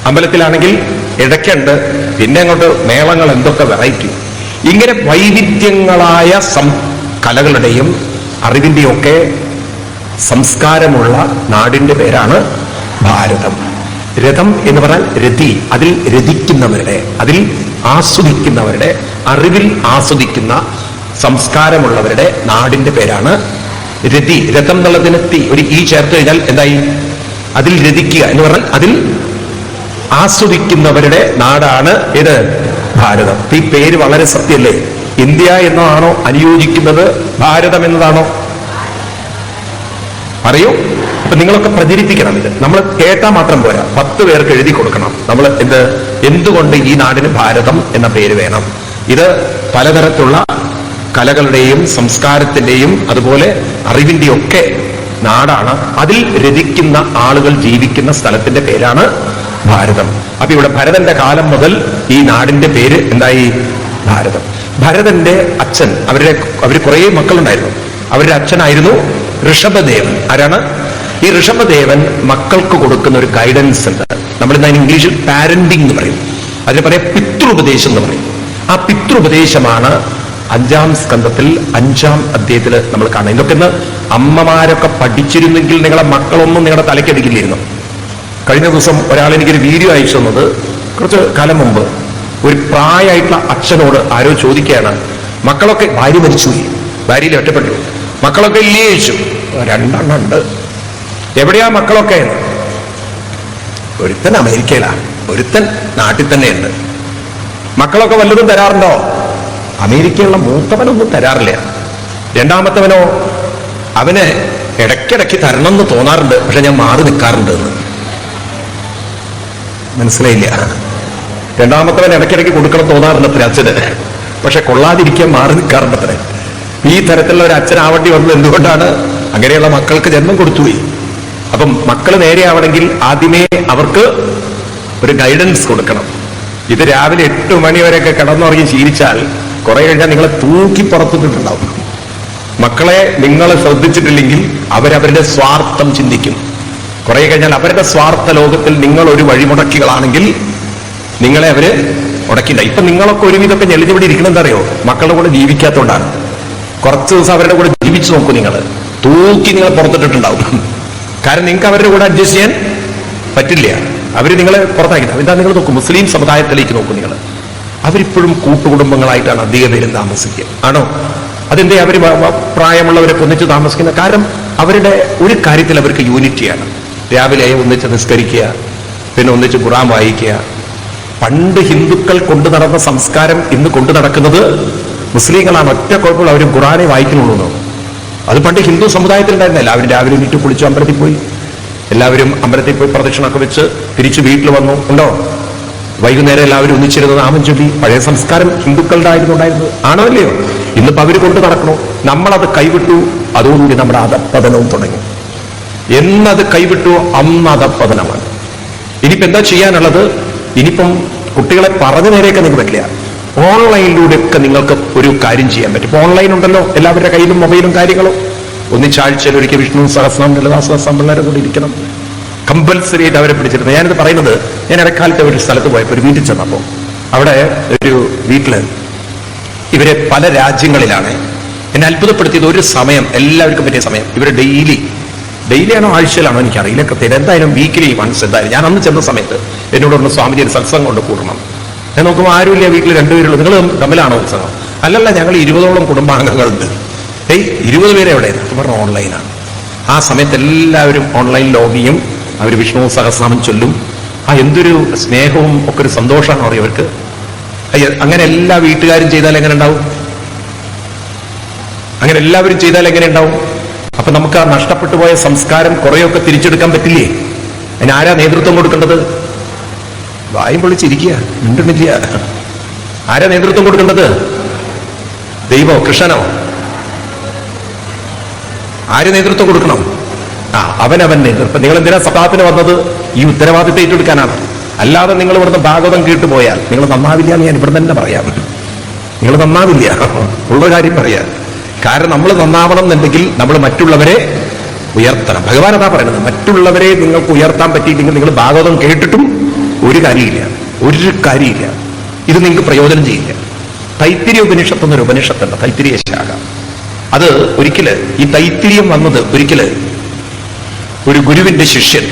അമ്പലത്തിലാണെങ്കിൽ ഇടയ്ക്കുണ്ട്, പിന്നെ അങ്ങോട്ട് മേളങ്ങൾ, എന്തൊക്കെ വെറൈറ്റി. ഇങ്ങനെ വൈവിധ്യങ്ങളായ കലകളുടെയും അറിവിന്റെയും ഒക്കെ സംസ്കാരമുള്ള നാടിന്റെ പേരാണ് ഭാരതം. രഥം എന്ന് പറഞ്ഞാൽ രതി, അതിൽ രതിക്കുന്നവരുടെ, അതിൽ ആസ്വദിക്കുന്നവരുടെ, അറിവിൽ ആസ്വദിക്കുന്ന സംസ്കാരമുള്ളവരുടെ നാടിന്റെ പേരാണ് രതി. രഥം എന്നുള്ളതിന് ഒരു ഈ ചേർത്ത് കഴിഞ്ഞാൽ എന്തായി? അതിൽ രതിക്കുക എന്ന് പറഞ്ഞാൽ അതിൽ ആസ്വദിക്കുന്നവരുടെ നാടാണ് ഇത് ഭാരതം. ഈ പേര് വളരെ സത്യമല്ലേ? ഇന്ത്യ എന്നതാണോ അനുയോജിക്കുന്നത്, ഭാരതം എന്നതാണോ? പറയൂ. അപ്പൊ നിങ്ങളൊക്കെ പ്രചരിപ്പിക്കണം. ഇത് നമ്മൾ കേട്ടാൽ മാത്രം പോരാ, 10 പേർക്ക് എഴുതി കൊടുക്കണം. നമ്മൾ എന്തുകൊണ്ട് ഈ നാടിന് ഭാരതം എന്ന പേര് വേണം. ഇത് പലതരത്തിലുള്ള കലകളുടെയും സംസ്കാരത്തിന്റെയും അതുപോലെ അറിവിന്റെയും ഒക്കെ നാടാണ്. അതിൽ രതിക്കുന്ന ആളുകൾ ജീവിക്കുന്ന സ്ഥലത്തിന്റെ പേരാണ് ഭാരതം. അപ്പൊ ഇവിടെ ഭരതന്റെ കാലം മുതൽ ഈ നാടിന്റെ പേര് എന്തായി? ഭാരതം. ഭരതന്റെ അച്ഛൻ, അവർ കുറെ മക്കളുണ്ടായിരുന്നു. അവരുടെ അച്ഛനായിരുന്നു ഋഷഭദേവൻ. ആരാണ് ഈ ഋഷഭദേവൻ? മക്കൾക്ക് കൊടുക്കുന്ന ഒരു ഗൈഡൻസ് ഉണ്ട്. നമ്മളിന്ന് അതിന് ഇംഗ്ലീഷിൽ പാരന്റിംഗ് എന്ന് പറയും. അതിന് പറയാം പിതൃപദേശം എന്ന് പറയും. ആ പിതൃപദേശമാണ് 5-ാം സ്കന്ധത്തിൽ 5-ാം അധ്യായത്തിൽ നമ്മൾ കാണാം. ഇതൊക്കെ ഇന്ന് അമ്മമാരൊക്കെ പഠിച്ചിരുന്നെങ്കിൽ നിങ്ങളെ മക്കളൊന്നും നിങ്ങളുടെ തലയ്ക്കടിക്കില്ലായിരുന്നു. കഴിഞ്ഞ ദിവസം ഒരാൾ എനിക്കൊരു വീഡിയോ അയച്ചു തന്നത്, കുറച്ച് കാലം മുമ്പ് ഒരു പ്രായമായിട്ടുള്ള അച്ഛനോട് ആരോ ചോദിക്കുകയാണ്, മക്കളൊക്കെ, ഭാര്യ മരിച്ചുപോയി, ഭാര്യയിൽ ഒറ്റപ്പെട്ടു, മക്കളൊക്കെ ഇല്ലേ ചോദിച്ചു. 2 എണ്ണം ഉണ്ട്. എവിടെയാ മക്കളൊക്കെ? ഒരുത്തൻ അമേരിക്കയിലാ, ഒരുത്തൻ നാട്ടിൽ തന്നെയുണ്ട്. മക്കളൊക്കെ വല്ലതും തരാറുണ്ടോ? അമേരിക്കയുള്ള മൂത്തവനൊന്നും തരാറില്ല. 2ാമത്തവനോ? അവന് ഇടയ്ക്കിടയ്ക്ക് തരണം എന്ന് തോന്നാറുണ്ട്, പക്ഷെ ഞാൻ മാറി നിൽക്കാറുണ്ട് എന്ന്. മനസ്സിലായില്ല? 2ാമത്തവൻ ഇടയ്ക്കിടയ്ക്ക് കൊടുക്കണം തോന്നാറുണ്ട് അത്ര അച്ഛന്, പക്ഷെ കൊള്ളാതിരിക്കാൻ മാറി നിൽക്കാറുണ്ട് അത്ര. ഈ തരത്തിലുള്ള ഒരു അച്ഛനാവേണ്ടി വന്നത് എന്തുകൊണ്ടാണ്? അങ്ങനെയുള്ള മക്കൾക്ക് ജന്മം കൊടുത്തുപോയി. അപ്പം മക്കൾ നേരെയാവണമെങ്കിൽ ആദ്യമേ അവർക്ക് ഒരു ഗൈഡൻസ് കൊടുക്കണം. ഇത് രാവിലെ 8 മണി വരെയൊക്കെ കിടന്നുറങ്ങി ശീലിച്ചാൽ കുറെ കഴിഞ്ഞാൽ നിങ്ങളെ തൂക്കി പുറത്തിട്ടുണ്ടാവും. മക്കളെ നിങ്ങൾ ശ്രദ്ധിച്ചിട്ടില്ലെങ്കിൽ അവരവരുടെ സ്വാർത്ഥം ചിന്തിക്കും. കുറെ കഴിഞ്ഞാൽ അവരുടെ സ്വാർത്ഥ ലോകത്തിൽ നിങ്ങൾ ഒരു വഴിമുടക്കികളാണെങ്കിൽ നിങ്ങളെ അവര് മുടക്കില്ല. ഇപ്പൊ നിങ്ങളൊക്കെ ഒരുവിധമൊക്കെ ഞെളിഞ്ഞുപിടി ഇരിക്കണം. എന്താ അറിയോ? മക്കളുടെ കൂടെ ജീവിക്കാത്തതുകൊണ്ടാണ്. കുറച്ച് ദിവസം അവരുടെ കൂടെ ജീവിച്ചു നോക്കൂ, നിങ്ങൾ തൂക്കി നിങ്ങൾ പുറത്തിട്ടിട്ടുണ്ടാവും. കാരണം നിങ്ങൾക്ക് അവരുടെ കൂടെ അഡ്ജസ്റ്റ് ചെയ്യാൻ പറ്റില്ല. അവര് നിങ്ങളെ പുറത്താക്കില്ല. എന്താ നിങ്ങൾ നോക്കൂ, മുസ്ലിം സമുദായത്തിലേക്ക് നോക്കൂ നിങ്ങൾ. അവരിപ്പോഴും കൂട്ടുകുടുംബങ്ങളായിട്ടാണ് അധിക പേരും താമസിക്കുക. ആണോ? അതെന്തേ അവര് പ്രായമുള്ളവരൊക്കെ ഒന്നിച്ച് താമസിക്കുന്നത്? കാരണം അവരുടെ ഒരു കാര്യത്തിൽ അവർക്ക് യൂണിറ്റിയാണ്. രാവിലെ ഒന്നിച്ച് നിസ്കരിക്കുക, പിന്നെ ഒന്നിച്ച് ഖുർആൻ വായിക്കുക. പണ്ട് ഹിന്ദുക്കൾ കൊണ്ടു നടന്ന സംസ്കാരം ഇന്ന് കൊണ്ടു നടക്കുന്നത് മുസ്ലിങ്ങളാണ്. ഒറ്റ കുഴപ്പമുള്ള അവർ ഖുർആനെ വായിക്കണുള്ളൂ. അത് പണ്ട് ഹിന്ദു സമുദായത്തിൽ ഉണ്ടായിരുന്നില്ല. എല്ലാവരും രാവിലെ എണീറ്റ് കുളിച്ചു അമ്പലത്തിൽ പോയി, എല്ലാവരും അമ്പലത്തിൽ പോയി പ്രദക്ഷിണമൊക്കെ വെച്ച് തിരിച്ച് വീട്ടിൽ വന്നു. ഉണ്ടോ? വൈകുന്നേരം എല്ലാവരും ഒന്നിച്ചിരുന്നത് നാമം ചൊല്ലി. പഴയ സംസ്കാരം ഹിന്ദുക്കളുടെ ആയിരുന്നുണ്ടായിരുന്നത്. ആണോ അല്ലയോ? ഇന്നിപ്പോ അവര് കൊണ്ട് നടക്കണോ? നമ്മളത് കൈവിട്ടു, അതോടുകൂടി നമ്മുടെ അധപ്പതനവും തുടങ്ങി. എന്നത് കൈവിട്ടു അന്ന് അധപ്പതനമാണ്. ഇനിയിപ്പോ എന്താ ചെയ്യാനുള്ളത്? ഇനിയിപ്പം കുട്ടികളെ പറഞ്ഞു നേരെയൊക്കെ നിങ്ങൾക്ക് പറ്റില്ല. ഓൺലൈനിലൂടെയൊക്കെ നിങ്ങൾക്ക് ഒരു കാര്യം ചെയ്യാൻ പറ്റും. ഇപ്പൊ ഓൺലൈൻ ഉണ്ടല്ലോ, എല്ലാവരുടെ കയ്യിലും മൊബൈലും കാര്യങ്ങളും. ഒന്നിച്ചാഴ്ചയിൽ ഒരിക്കൽ വിഷ്ണു സഹസ്രനാമം ലളിതാ സഹസ്രനാമം പിള്ളേരെ കൂടി ഇരിക്കണം. കമ്പൽസറി ആയിട്ട് അവരെ പിടിച്ചിരുന്നു. ഞാനിത് പറയുന്നത്, ഞാൻ ഇടക്കാലത്ത് ഒരു സ്ഥലത്ത് പോയപ്പോൾ ഒരു വീട്ടിൽ ചെന്നപ്പോൾ അവിടെ ഒരു വീട്ടില് ഇവരെ പല രാജ്യങ്ങളിലാണ്. എന്നെ അത്ഭുതപ്പെടുത്തിയത് ഒരു സമയം, എല്ലാവർക്കും പറ്റിയ സമയം, ഇവര് ഡെയിലിയാണോ ആഴ്ചയിലാണോ എനിക്കറിയില്ല കൃത്യം, എന്തായാലും വീക്കിലി വൺസ് എന്തായാലും. ഞാൻ അന്ന് ചെന്ന സമയത്ത് എന്നോട് പറഞ്ഞു, സ്വാമിജി ഒരു സത്സംഗം കൊണ്ട് കൂടണം. ഞാൻ നോക്കുമ്പോൾ ആരുമില്ല, വീട്ടിൽ 2 പേരുള്ളൂ. നിങ്ങൾ തമ്മിലാണോ ഉത്സവം? അല്ലല്ല, ഞങ്ങൾ 20ഓളം കുടുംബാംഗങ്ങളുണ്ട്. 20 പേരെ എവിടെ? പറഞ്ഞ ഓൺലൈനാണ്. ആ സമയത്ത് എല്ലാവരും ഓൺലൈൻ ലോഗിയും അവർ വിഷ്ണു സഹസ്രനാമം ചൊല്ലും. എന്തൊരു സ്നേഹവും ഒക്കെ ഒരു സന്തോഷമാണ് പറയും അവർക്ക്. അങ്ങനെ എല്ലാ വീട്ടുകാരും ചെയ്താൽ എങ്ങനെ ഉണ്ടാവും? അങ്ങനെ എല്ലാവരും ചെയ്താൽ എങ്ങനെ ഉണ്ടാവും? അപ്പൊ നമുക്ക് ആ നഷ്ടപ്പെട്ടു പോയ സംസ്കാരം കുറെയൊക്കെ തിരിച്ചെടുക്കാൻ പറ്റില്ലേ? അതിന് ആരാ നേതൃത്വം കൊടുക്കേണ്ടത്? വായും പൊളിച്ചിരിക്കുക, മിണ്ടുന്നില്ല. ആരാ നേതൃത്വം കൊടുക്കേണ്ടത്? ദൈവമോ കൃഷ്ണനോ? ആര് നേതൃത്വം കൊടുക്കണം? അവനവൻ നേതൃത്വം. നിങ്ങൾ എന്തിനാ സഭാത്തിന് വന്നത്? ഈ ഉത്തരവാദിത്തം ഏറ്റെടുക്കാനാണ്. അല്ലാതെ നിങ്ങൾ ഇവിടുന്ന് ഭാഗവതം കേട്ടുപോയാൽ നിങ്ങൾ നന്നാവില്ല എന്ന് ഞാൻ ഇവിടെ തന്നെ പറയാം. നിങ്ങൾ നന്നാവില്ല, ഉള്ള കാര്യം പറയാം. കാരണം നമ്മൾ നന്നാവണം എന്നുണ്ടെങ്കിൽ നമ്മൾ മറ്റുള്ളവരെ ഉയർത്തണം. ഭഗവാൻ അതാ പറയുന്നത്, മറ്റുള്ളവരെ നിങ്ങൾക്ക് ഉയർത്താൻ പറ്റിയില്ലെങ്കിൽ നിങ്ങൾ ഭാഗവതം കേട്ടിട്ടും ഒരു കാര്യമില്ല. ഇത് നിങ്ങൾക്ക് പ്രയോജനം ചെയ്യില്ല. തൈത്തിരീയ ഉപനിഷത്ത് എന്നൊരു ഉപനിഷത്തുണ്ട്, തൈത്തിരീയ ശാഖ. അത് ഒരിക്കല് ഈ തൈത്തിരീയം വന്നത് ഒരിക്കല് ഒരു ഗുരുവിന്റെ ശിഷ്യൻ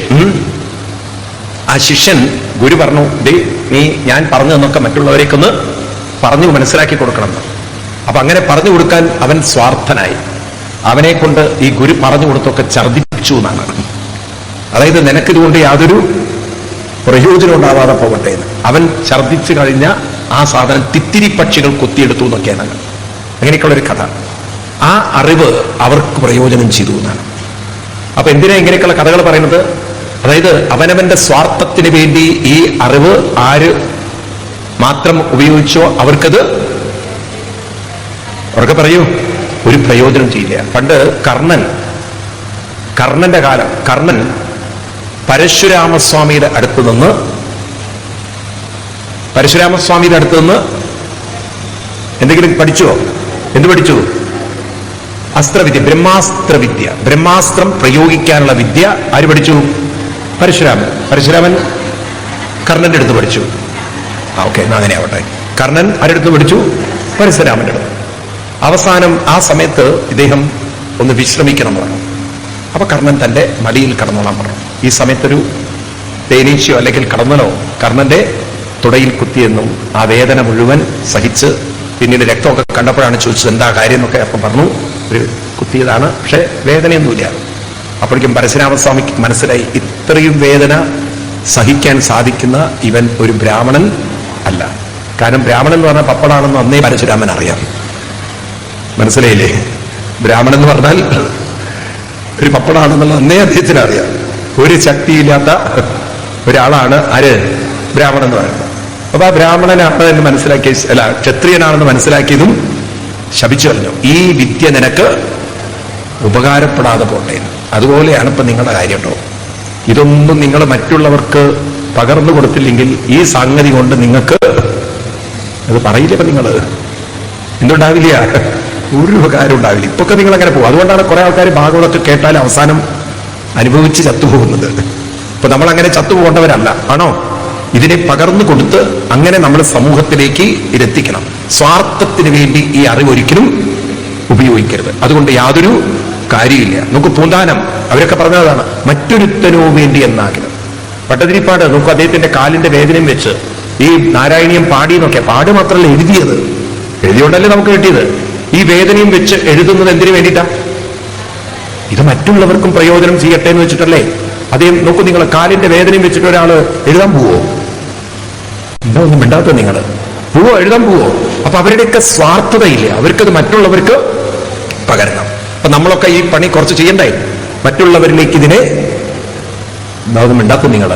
ആ ശിഷ്യൻ ഗുരു പറഞ്ഞു, നീ ഞാൻ പറഞ്ഞു തന്നൊക്കെ മറ്റുള്ളവരേക്കൊന്ന് പറഞ്ഞു മനസ്സിലാക്കി കൊടുക്കണം. അപ്പൊ അങ്ങനെ പറഞ്ഞു കൊടുക്കാൻ അവൻ സ്വാർത്ഥനായി. അവനെ കൊണ്ട് ഈ ഗുരു പറഞ്ഞു കൊടുത്തൊക്കെ ഛർദിപ്പിച്ചു എന്നാണ്. അതായത് നിനക്കിതുകൊണ്ട് യാതൊരു പ്രയോജനം ഉണ്ടാവാതെ പോകട്ടെ എന്ന്. അവൻ ഛർദിച്ചു കഴിഞ്ഞ ആ സാധനം തിത്തിരി പക്ഷികൾ കൊത്തിയെടുത്തു എന്നൊക്കെയാണ് അങ്ങനെയൊക്കെയുള്ളൊരു കഥ. ആ അറിവ് അവർക്ക് പ്രയോജനം ചെയ്തു എന്നാണ്. അപ്പൊ എന്തിനാ ഇങ്ങനെയൊക്കെയുള്ള കഥകൾ പറയുന്നത്? അതായത് അവനവന്റെ സ്വാർത്ഥത്തിന് വേണ്ടി ഈ അറിവ് ആര് മാത്രം ഉപയോഗിച്ചോ അവർക്ക് പറയൂ ഒരു പ്രയോജനം ചെയ്യില്ല. പണ്ട് കർണന്റെ കാലം, കർണൻ പരശുരാമസ്വാമിയുടെ അടുത്ത് നിന്ന് എന്തെങ്കിലും പഠിച്ചോ? എന്ത് പഠിച്ചു? അസ്ത്രവിദ്യ, ബ്രഹ്മാസ്ത്രവിദ്യ. ബ്രഹ്മാസ്ത്രം പ്രയോഗിക്കാനുള്ള വിദ്യ ആര് പഠിച്ചു? പരശുരാമൻ കർണന്റെ അടുത്ത് പഠിച്ചു. ഓക്കെ, എന്നാ അങ്ങനെ ആവട്ടെ. കർണൻ ആരെടുത്ത് പഠിച്ചു? പരശുരാമന്റെ അടുത്ത്. അവസാനം ആ സമയത്ത് ഇദ്ദേഹം ഒന്ന് വിശ്രമിക്കണം പറഞ്ഞു. അപ്പൊ കർണൻ തന്റെ മടിയിൽ കടന്നോളാൻ പറഞ്ഞു. ഈ സമയത്തൊരു തേനീച്ചയോ അല്ലെങ്കിൽ കടന്നലോ കർണന്റെ തുടയിൽ കുത്തിയെന്നും ആ വേദന മുഴുവൻ സഹിച്ച് പിന്നീട് രക്തമൊക്കെ കണ്ടപ്പോഴാണ് ചോദിച്ചത് എന്താ കാര്യം എന്നൊക്കെ. അപ്പം പറഞ്ഞു ഒരു കുത്തിയതാണ്, പക്ഷെ വേദനയൊന്നുമില്ല. അപ്പോഴേക്കും പരശുരാമസ്വാമിക്ക് മനസ്സിലായി ഇത്രയും വേദന സഹിക്കാൻ സാധിക്കുന്ന ഇവൻ ഒരു ബ്രാഹ്മണൻ അല്ല. കാരണം ബ്രാഹ്മണൻ എന്ന് പറഞ്ഞാൽ പപ്പടാണെന്ന് അന്നേ പരശുരാമൻ അറിയാം. മനസ്സിലായില്ലേ? ബ്രാഹ്മണൻ എന്ന് പറഞ്ഞാൽ ഒരു പപ്പടാണെന്നുള്ള അന്നേ അദ്ദേഹത്തിന് അറിയാം. ഒരു ശക്തിയില്ലാത്ത ഒരാളാണ് ആര്? ബ്രാഹ്മണൻ എന്ന് പറയുന്നത്. അപ്പൊ ആ ബ്രാഹ്മണനാണെന്ന് മനസ്സിലാക്കിയ, അല്ല ക്ഷത്രിയനാണെന്ന് മനസ്സിലാക്കിയതും ശപിച്ചു പറഞ്ഞു, ഈ വിദ്യ നിനക്ക് ഉപകാരപ്പെടാതെ പോട്ടെ. അതുപോലെയാണ് ഇപ്പൊ നിങ്ങളുടെ കാര്യം കേട്ടോ. ഇതൊന്നും നിങ്ങൾ മറ്റുള്ളവർക്ക് പകർന്നു കൊടുത്തില്ലെങ്കിൽ ഈ സംഗതി കൊണ്ട് നിങ്ങൾക്ക് അത് പറയില്ല. ഇപ്പൊ നിങ്ങൾ എന്തുണ്ടാവില്ല, ഒരു ഉപകാരം ഉണ്ടാവില്ല. ഇപ്പൊക്കെ നിങ്ങൾ അങ്ങനെ പോകും. അതുകൊണ്ടാണ് കുറെ ആൾക്കാർ ഭാഗവതത്തിൽ കേട്ടാൽ അവസാനം അനുഭവിച്ച് ചത്തുപോകുന്നത്. ഇപ്പൊ നമ്മൾ അങ്ങനെ ചത്തുപോകേണ്ടവരല്ല, ആണോ? ഇതിനെ പകർന്നു കൊടുത്ത് അങ്ങനെ നമ്മൾ സമൂഹത്തിലേക്ക് ഇതെത്തിക്കണം. സ്വാർത്ഥത്തിന് വേണ്ടി ഈ അറിവ് ഒരിക്കലും ഉപയോഗിക്കരുത്. അതുകൊണ്ട് യാതൊരു കാര്യമില്ല. നമുക്ക് പൂന്താനം അവരൊക്കെ പറഞ്ഞതാണ്, മറ്റൊരുത്തനോ വേണ്ടി എന്നാകണം. പട്ടതിരിപ്പാട് നമുക്ക് അദ്ദേഹത്തിന്റെ കാലിന്റെ വേദനയും വെച്ച് ഈ നാരായണീയം പാടിയെന്നൊക്കെ, പാട് മാത്രമല്ല എഴുതിയത്, എഴുതിയോണ്ടല്ലേ നമുക്ക് കിട്ടിയത്. ഈ വേദനയും വെച്ച് എഴുതുന്നത് എന്തിനു വേണ്ടിയിട്ടാ? ഇത് മറ്റുള്ളവർക്കും പ്രയോജനം ചെയ്യട്ടെ എന്ന് വെച്ചിട്ടല്ലേ. അദ്ദേഹം നോക്കൂ, നിങ്ങൾ കാലിന്റെ വേദനയും വെച്ചിട്ട് ഒരാള് എഴുതാൻ പോവോ? എന്താ ഒന്നും മിണ്ടാത്ത നിങ്ങൾ പോവോ? എഴുതാൻ പോവോ? അപ്പൊ അവരുടെയൊക്കെ സ്വാർത്ഥതയില്ല, അവർക്കത് മറ്റുള്ളവർക്ക് പകരണം. അപ്പൊ നമ്മളൊക്കെ ഈ പണി കുറച്ച് ചെയ്യണ്ടായി, മറ്റുള്ളവരിലേക്ക് ഇതിനെ എന്താ മിണ്ടാത്ത നിങ്ങൾ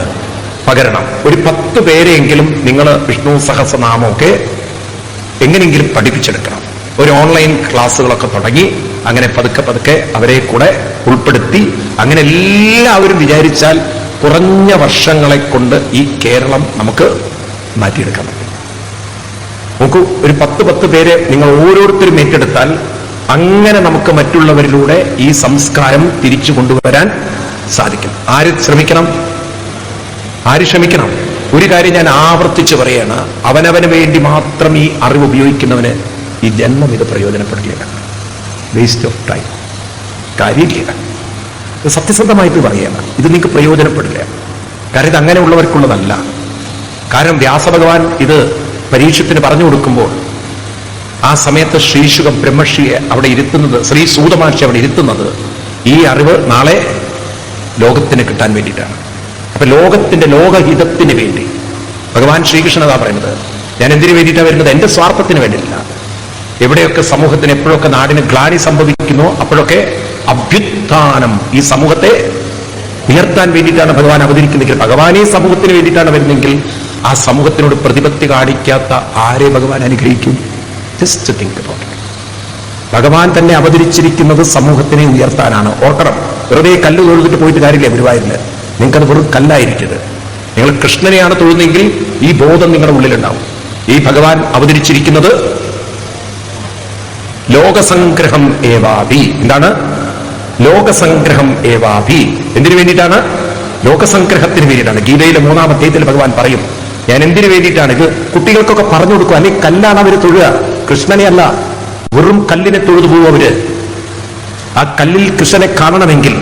പകരണം. ഒരു 10 പേരെയെങ്കിലും നിങ്ങൾ വിഷ്ണു സഹസ്രനാമമൊക്കെ എങ്ങനെയെങ്കിലും പഠിപ്പിച്ചെടുക്കണം. ഒരു ഓൺലൈൻ ക്ലാസ്സുകളൊക്കെ തുടങ്ങി അങ്ങനെ പതുക്കെ അവരെ കൂടെ ഉൾപ്പെടുത്തി അങ്ങനെ എല്ലാവരും വിചാരിച്ചാൽ കുറഞ്ഞ വർഷങ്ങളെ കൊണ്ട് ഈ കേരളം നമുക്ക് മാറ്റിയെടുക്കാൻ പറ്റും. നോക്കൂ, ഒരു 10 പേരെ നിങ്ങൾ ഓരോരുത്തരും ഏറ്റെടുത്താൽ അങ്ങനെ നമുക്ക് മറ്റുള്ളവരിലൂടെ ഈ സംസ്കാരം തിരിച്ചു കൊണ്ടുവരാൻ സാധിക്കും. ആര് ശ്രമിക്കണം? ഒരു കാര്യം ഞാൻ ആവർത്തിച്ച് പറയാണ്, അവനവന് വേണ്ടി മാത്രം ഈ അറിവ് ഉപയോഗിക്കുന്നവന് ഈ ജന്മം ഇത് പ്രയോജനപ്പെടില്ല. വേസ്റ്റ് ഓഫ് ടൈം, കാര്യമില്ല. സത്യസന്ധമായിട്ട് പറയുകയാണ്, ഇത് നിങ്ങൾക്ക് പ്രയോജനപ്പെടില്ല. കാരണം ഇത് അങ്ങനെയുള്ളവർക്കുള്ളതല്ല. കാരണം വ്യാസഭഗവാൻ ഇത് പരീക്ഷത്തിന് പറഞ്ഞു കൊടുക്കുമ്പോൾ ആ സമയത്ത് ശ്രീശുക ബ്രഹ്മർഷിയെ അവിടെ ഇരുത്തുന്നത്, ശ്രീ സൂതമഹർഷി അവിടെ ഇരുത്തുന്നത് ഈ അറിവ് നാളെ ലോകത്തിന് കിട്ടാൻ വേണ്ടിയിട്ടാണ്. അപ്പൊ ലോകത്തിന്റെ ലോകഹിതത്തിന് വേണ്ടി ഭഗവാൻ ശ്രീകൃഷ്ണനാ പറയുന്നത്, ഞാൻ എന്തിനു വേണ്ടിയിട്ടാണ് വരുന്നത്? എന്റെ സ്വാർത്ഥത്തിന് വേണ്ടിയില്ല. എവിടെയൊക്കെ സമൂഹത്തിന് എപ്പോഴൊക്കെ നാടിന് ഗ്ലാനി സംഭവിക്കുന്നോ അപ്പോഴൊക്കെ അഭ്യുത്ഥാനം, ഈ സമൂഹത്തെ ഉയർത്താൻ വേണ്ടിയിട്ടാണ് ഭഗവാൻ അവതരിക്കുന്നെങ്കിൽ, ഭഗവാൻ ഈ സമൂഹത്തിന് വേണ്ടിയിട്ടാണ് വരുന്നെങ്കിൽ ആ സമൂഹത്തിനോട് പ്രതിപത്തി കാണിക്കാത്ത ആരെ ഭഗവാൻ അനുഗ്രഹിക്കും? Just think about it. ഭഗവാൻ തന്നെ അവതരിച്ചിരിക്കുന്നത് സമൂഹത്തിനെ ഉയർത്താനാണ്. ഓർക്കണം, വെറുതെ കല്ല് തൊഴുതിട്ട് പോയിട്ട് കാര്യമില്ല. ഗുരുവായൂരില് നിങ്ങൾക്കത് വെറും കല്ലായിരിക്കരുത്. നിങ്ങൾ കൃഷ്ണനെയാണ് തൊഴുന്നെങ്കിൽ ഈ ബോധം നിങ്ങളുടെ ഉള്ളിലുണ്ടാവും. ഈ ഭഗവാൻ അവതരിച്ചിരിക്കുന്നത് ലോകസംഗ്രഹം ഏവാഭി. എന്താണ് ലോകസംഗ്രഹം ഏവാഭി? എന്തിനു വേണ്ടിയിട്ടാണ്? ലോകസംഗ്രഹത്തിന് വേണ്ടിയിട്ടാണ്. ഗീതയിലെ 3-ാം അധ്യായത്തിൽ ഭഗവാൻ പറയും, ഞാൻ എന്തിനു വേണ്ടിയിട്ടാണ് ഇത് കുട്ടികൾക്കൊക്കെ പറഞ്ഞു കൊടുക്കുക. അല്ലെങ്കിൽ കല്ലാണ് അവർ തൊഴുക, കൃഷ്ണനെ അല്ല. വെറും കല്ലിനെ തൊഴുതു പോകും അവര്. ആ കല്ലിൽ കൃഷ്ണനെ കാണണമെങ്കിൽ,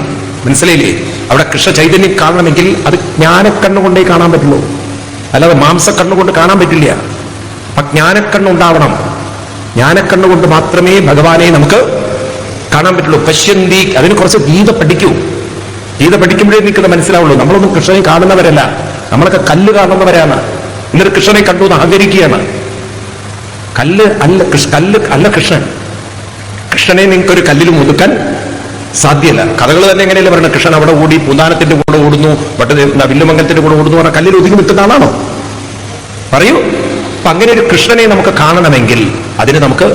മനസ്സിലായില്ലേ? അവിടെ കൃഷ്ണ ചൈതന്യം കാണണമെങ്കിൽ അത് ജ്ഞാനക്കണ്ണുകൊണ്ടേ കാണാൻ പറ്റുള്ളൂ, അല്ലാതെ മാംസക്കണ്ണുകൊണ്ട് കാണാൻ പറ്റില്ല. അപ്പൊ ജ്ഞാനക്കണ്ണുണ്ടാവണം. ജ്ഞാനക്കണ്ണുകൊണ്ട് മാത്രമേ ഭഗവാനെ നമുക്ക് കാണാൻ പറ്റുള്ളൂ. പശ്യന്തി, അതിന് കുറച്ച് ഗീത പഠിക്കൂ. ഗീത പഠിക്കുമ്പോഴേ നിൽക്കുന്നത് മനസ്സിലാവുള്ളൂ. നമ്മളൊന്നും കൃഷ്ണനെ കാണുന്നവരല്ല, നമ്മളൊക്കെ കല്ല് കാണുന്നവരാണ്. എന്നിട്ട് കൃഷ്ണനെ കണ്ടു എന്ന് അഹങ്കരിക്കുകയാണ്. കല്ല് അല്ല കൃഷ്ണൻ. കൃഷ്ണനെ നിങ്ങൾക്കൊരു കല്ലിലും ഒതുക്കാൻ സാധ്യമല്ല. കഥകൾ തന്നെ എങ്ങനെയല്ലേ പറയുന്നത്, കൃഷ്ണൻ അവിടെ ഓടി പൂന്താനത്തിന്റെ കൂടെ ഓടുന്നു, വില്ലുമംഗലത്തിന്റെ കൂടെ ഓടുന്നു പറഞ്ഞാൽ കല്ലിൽ ഒതുങ്ങി നിൽക്കുന്ന ആളാണോ? പറയൂ. അപ്പൊ അങ്ങനെ ഒരു കൃഷ്ണനെ നമുക്ക് കാണണമെങ്കിൽ അതിന് നമുക്ക്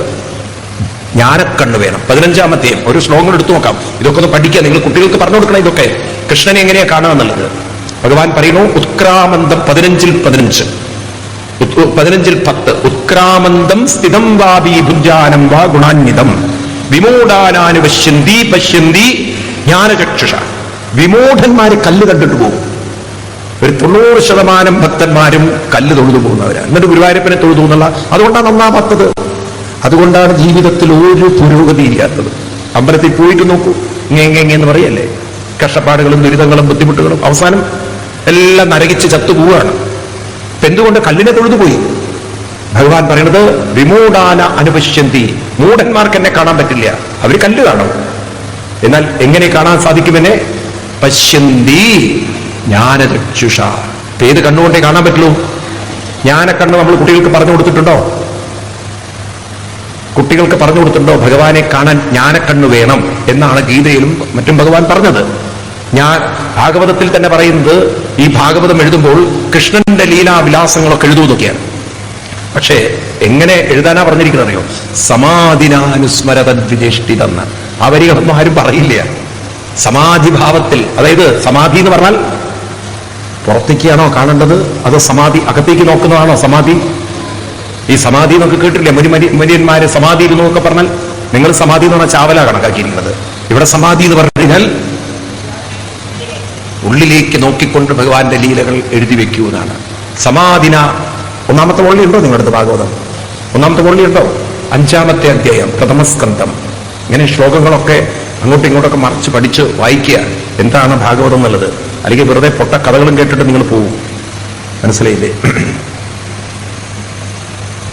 ജ്ഞാനക്കണ്ണ് വേണം. 15-ാമത്തെ ഒരു ശ്ലോകം എടുത്തു നോക്കാം. ഇതൊക്കെ ഒന്ന് പഠിക്കുക. നിങ്ങൾ കുട്ടികൾക്ക് പറഞ്ഞു കൊടുക്കണം ഇതൊക്കെ, കൃഷ്ണനെ എങ്ങനെയാ കാണാമെന്നുള്ളത്. ഭഗവാൻ പറയുന്നു, ഉത്ക്രാമന്തം 15:15, 15:10, ഉത്ക്രാമന്തം സ്ഥിതം വാപി ഭുജാനം വാ ഗുണാന്വിതം വിമൂഢാനാനു പശ്യന്തി ജ്ഞാനചക്ഷുഷ. വിമൂഢന്മാര് കല്ല് കണ്ടിട്ട് പോകും. ഒരു 90% ഭക്തന്മാരും കല്ല് തൊഴുതു പോകുന്നവരാണ്. എന്നിട്ട് ഗുരുവായൂരപ്പനെ തൊഴുതു എന്നുള്ള അതുകൊണ്ടാണ് നന്നാവാത്തത്. അതുകൊണ്ടാണ് ജീവിതത്തിൽ ഒരു പുരോഗതി ഇല്ലാത്തത്. അമ്പലത്തിൽ പോയിട്ട് നോക്കൂ, എന്ന് പറയല്ലേ, കഷ്ടപ്പാടുകളും ദുരിതങ്ങളും ബുദ്ധിമുട്ടുകളും അവസാനം എല്ലാം നരകിച്ച് ചത്തുപോവുകയാണ്. എന്തുകൊണ്ട്? കല്ലിനെ തൊഴുതുപോയി. ഭഗവാൻ പറയുന്നത് വിമൂഢാന അനുപശ്യന്തി, മൂഢന്മാർക്ക് എന്നെ കാണാൻ പറ്റില്ല, അവർ കല്ല് കാണും. എന്നാൽ എങ്ങനെ കാണാൻ സാധിക്കുമെന്നെ? പശ്യന്തി ജ്ഞാനചക്ഷുഷ. ഏത് കണ്ണുകൊണ്ടേ കാണാൻ പറ്റുള്ളൂ? ജ്ഞാനക്കണ്ണ് നമ്മൾ കുട്ടികൾക്ക് പറഞ്ഞു കൊടുത്തിട്ടുണ്ടോ? കുട്ടികൾക്ക് പറഞ്ഞു കൊടുത്തിട്ടുണ്ടോ? ഭഗവാനെ കാണാൻ ജ്ഞാനക്കണ്ണ് വേണം എന്നാണ് ഗീതയിലും മറ്റും ഭഗവാൻ പറഞ്ഞത്. ഭാഗവതത്തിൽ തന്നെ പറയുന്നത്, ഈ ഭാഗവതം എഴുതുമ്പോൾ കൃഷ്ണന്റെ ലീലാവിലാസങ്ങളൊക്കെ എഴുതുന്നതൊക്കെയാണ്. പക്ഷേ എങ്ങനെ എഴുതാനാ പറഞ്ഞിരിക്കുന്നത് അറിയോ? സമാധിനാനുസ്മരതദ്വിജേഷ്ടിതെന്ന്. ആ വരികളൊന്നും ആരും പറയില്ല. സമാധിഭാവത്തിൽ, അതായത് സമാധി എന്ന് പറഞ്ഞാൽ പുറത്തേക്കാണോ കാണേണ്ടത്, അതോ സമാധി അകത്തേക്ക് നോക്കുന്നതാണോ സമാധി? ഈ സമാധി എന്നൊക്കെ കേട്ടില്ലേ, മുനിയന്മാര് സമാധി ഇരുന്നൊക്കെ പറഞ്ഞാൽ, നിങ്ങൾ സമാധി എന്ന് പറഞ്ഞാൽ ചാവല കണക്കാക്കിയിരിക്കുന്നത്. ഇവിടെ സമാധി എന്ന് പറഞ്ഞു കഴിഞ്ഞാൽ ഉള്ളിലേക്ക് നോക്കിക്കൊണ്ട് ഭഗവാന്റെ ലീലകൾ എഴുതി വെക്കൂ എന്നാണ്. സമാധിന 1-ാമത്തെ വള്ളി ഉണ്ടോ നിങ്ങളുടെ അടുത്ത്? ഭാഗവതം 1-ാമത്തെ വള്ളി ഉണ്ടോ? 5-ാമത്തെ അധ്യായം, പ്രഥമസ്കന്ധം. ഇങ്ങനെ ശ്ലോകങ്ങളൊക്കെ അങ്ങോട്ടും ഇങ്ങോട്ടൊക്കെ മറിച്ച് പഠിച്ച് വായിക്കുക, എന്താണ് ഭാഗവതം എന്നുള്ളത്. അല്ലെങ്കിൽ വെറുതെ പൊട്ട കഥകളും കേട്ടിട്ട് നിങ്ങൾ പോകും. മനസ്സിലായില്ലേ?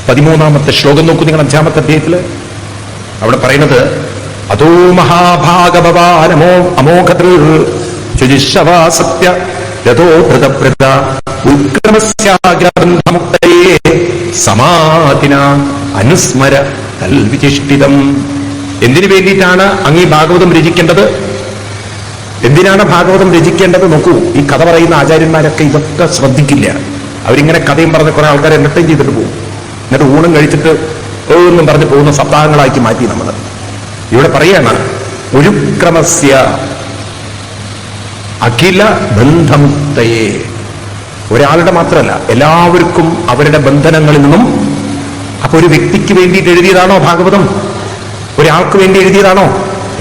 13-ാമത്തെ ശ്ലോകം നോക്കൂ നിങ്ങൾ, 5-ാമത്തെ അധ്യായത്തില്. അവിടെ പറയുന്നത്, അതോ മഹാഭാഗവനമോ അമോഘതൃ ശുചിശവാ സത്യ രഥോ ധൃതപ്രത ഉത്ക്രമസ്യാഗ്രബന്ധമുക്തയേ സമാധിന അനുസ്മര തൽവിചിഷ്ടിതം. എന്തിനു വേണ്ടിയിട്ടാണ് അങ്ങ് ഈ ഭാഗവതം രചിക്കേണ്ടത്? എന്തിനാണ് ഭാഗവതം രചിക്കേണ്ടത്? നോക്കൂ, ഈ കഥ പറയുന്ന ആചാര്യന്മാരൊക്കെ ഇതൊക്കെ ശ്രദ്ധിക്കില്ല. അവരിങ്ങനെ കഥയും പറഞ്ഞ് കുറെ ആൾക്കാരെ എന്റർടൈൻ ചെയ്തിട്ട് പോകും. എന്നിട്ട് ഊണും കഴിച്ചിട്ട് എന്നും പറഞ്ഞ് പോകുന്ന സപ്താഹങ്ങളാക്കി മാറ്റി നമ്മൾ. ഇവിടെ പറയാണ്, ഉരുക്രമസ്യ അഖില ബന്ധമുക്തയെ. ഒരാളുടെ മാത്രമല്ല, എല്ലാവർക്കും അവരുടെ ബന്ധനങ്ങളിൽ നിന്നും. അപ്പൊ ഒരു വ്യക്തിക്ക് വേണ്ടിയിട്ട് എഴുതിയതാണോ ഭാഗവതം? ഒരാൾക്ക് വേണ്ടി എഴുതിയതാണോ?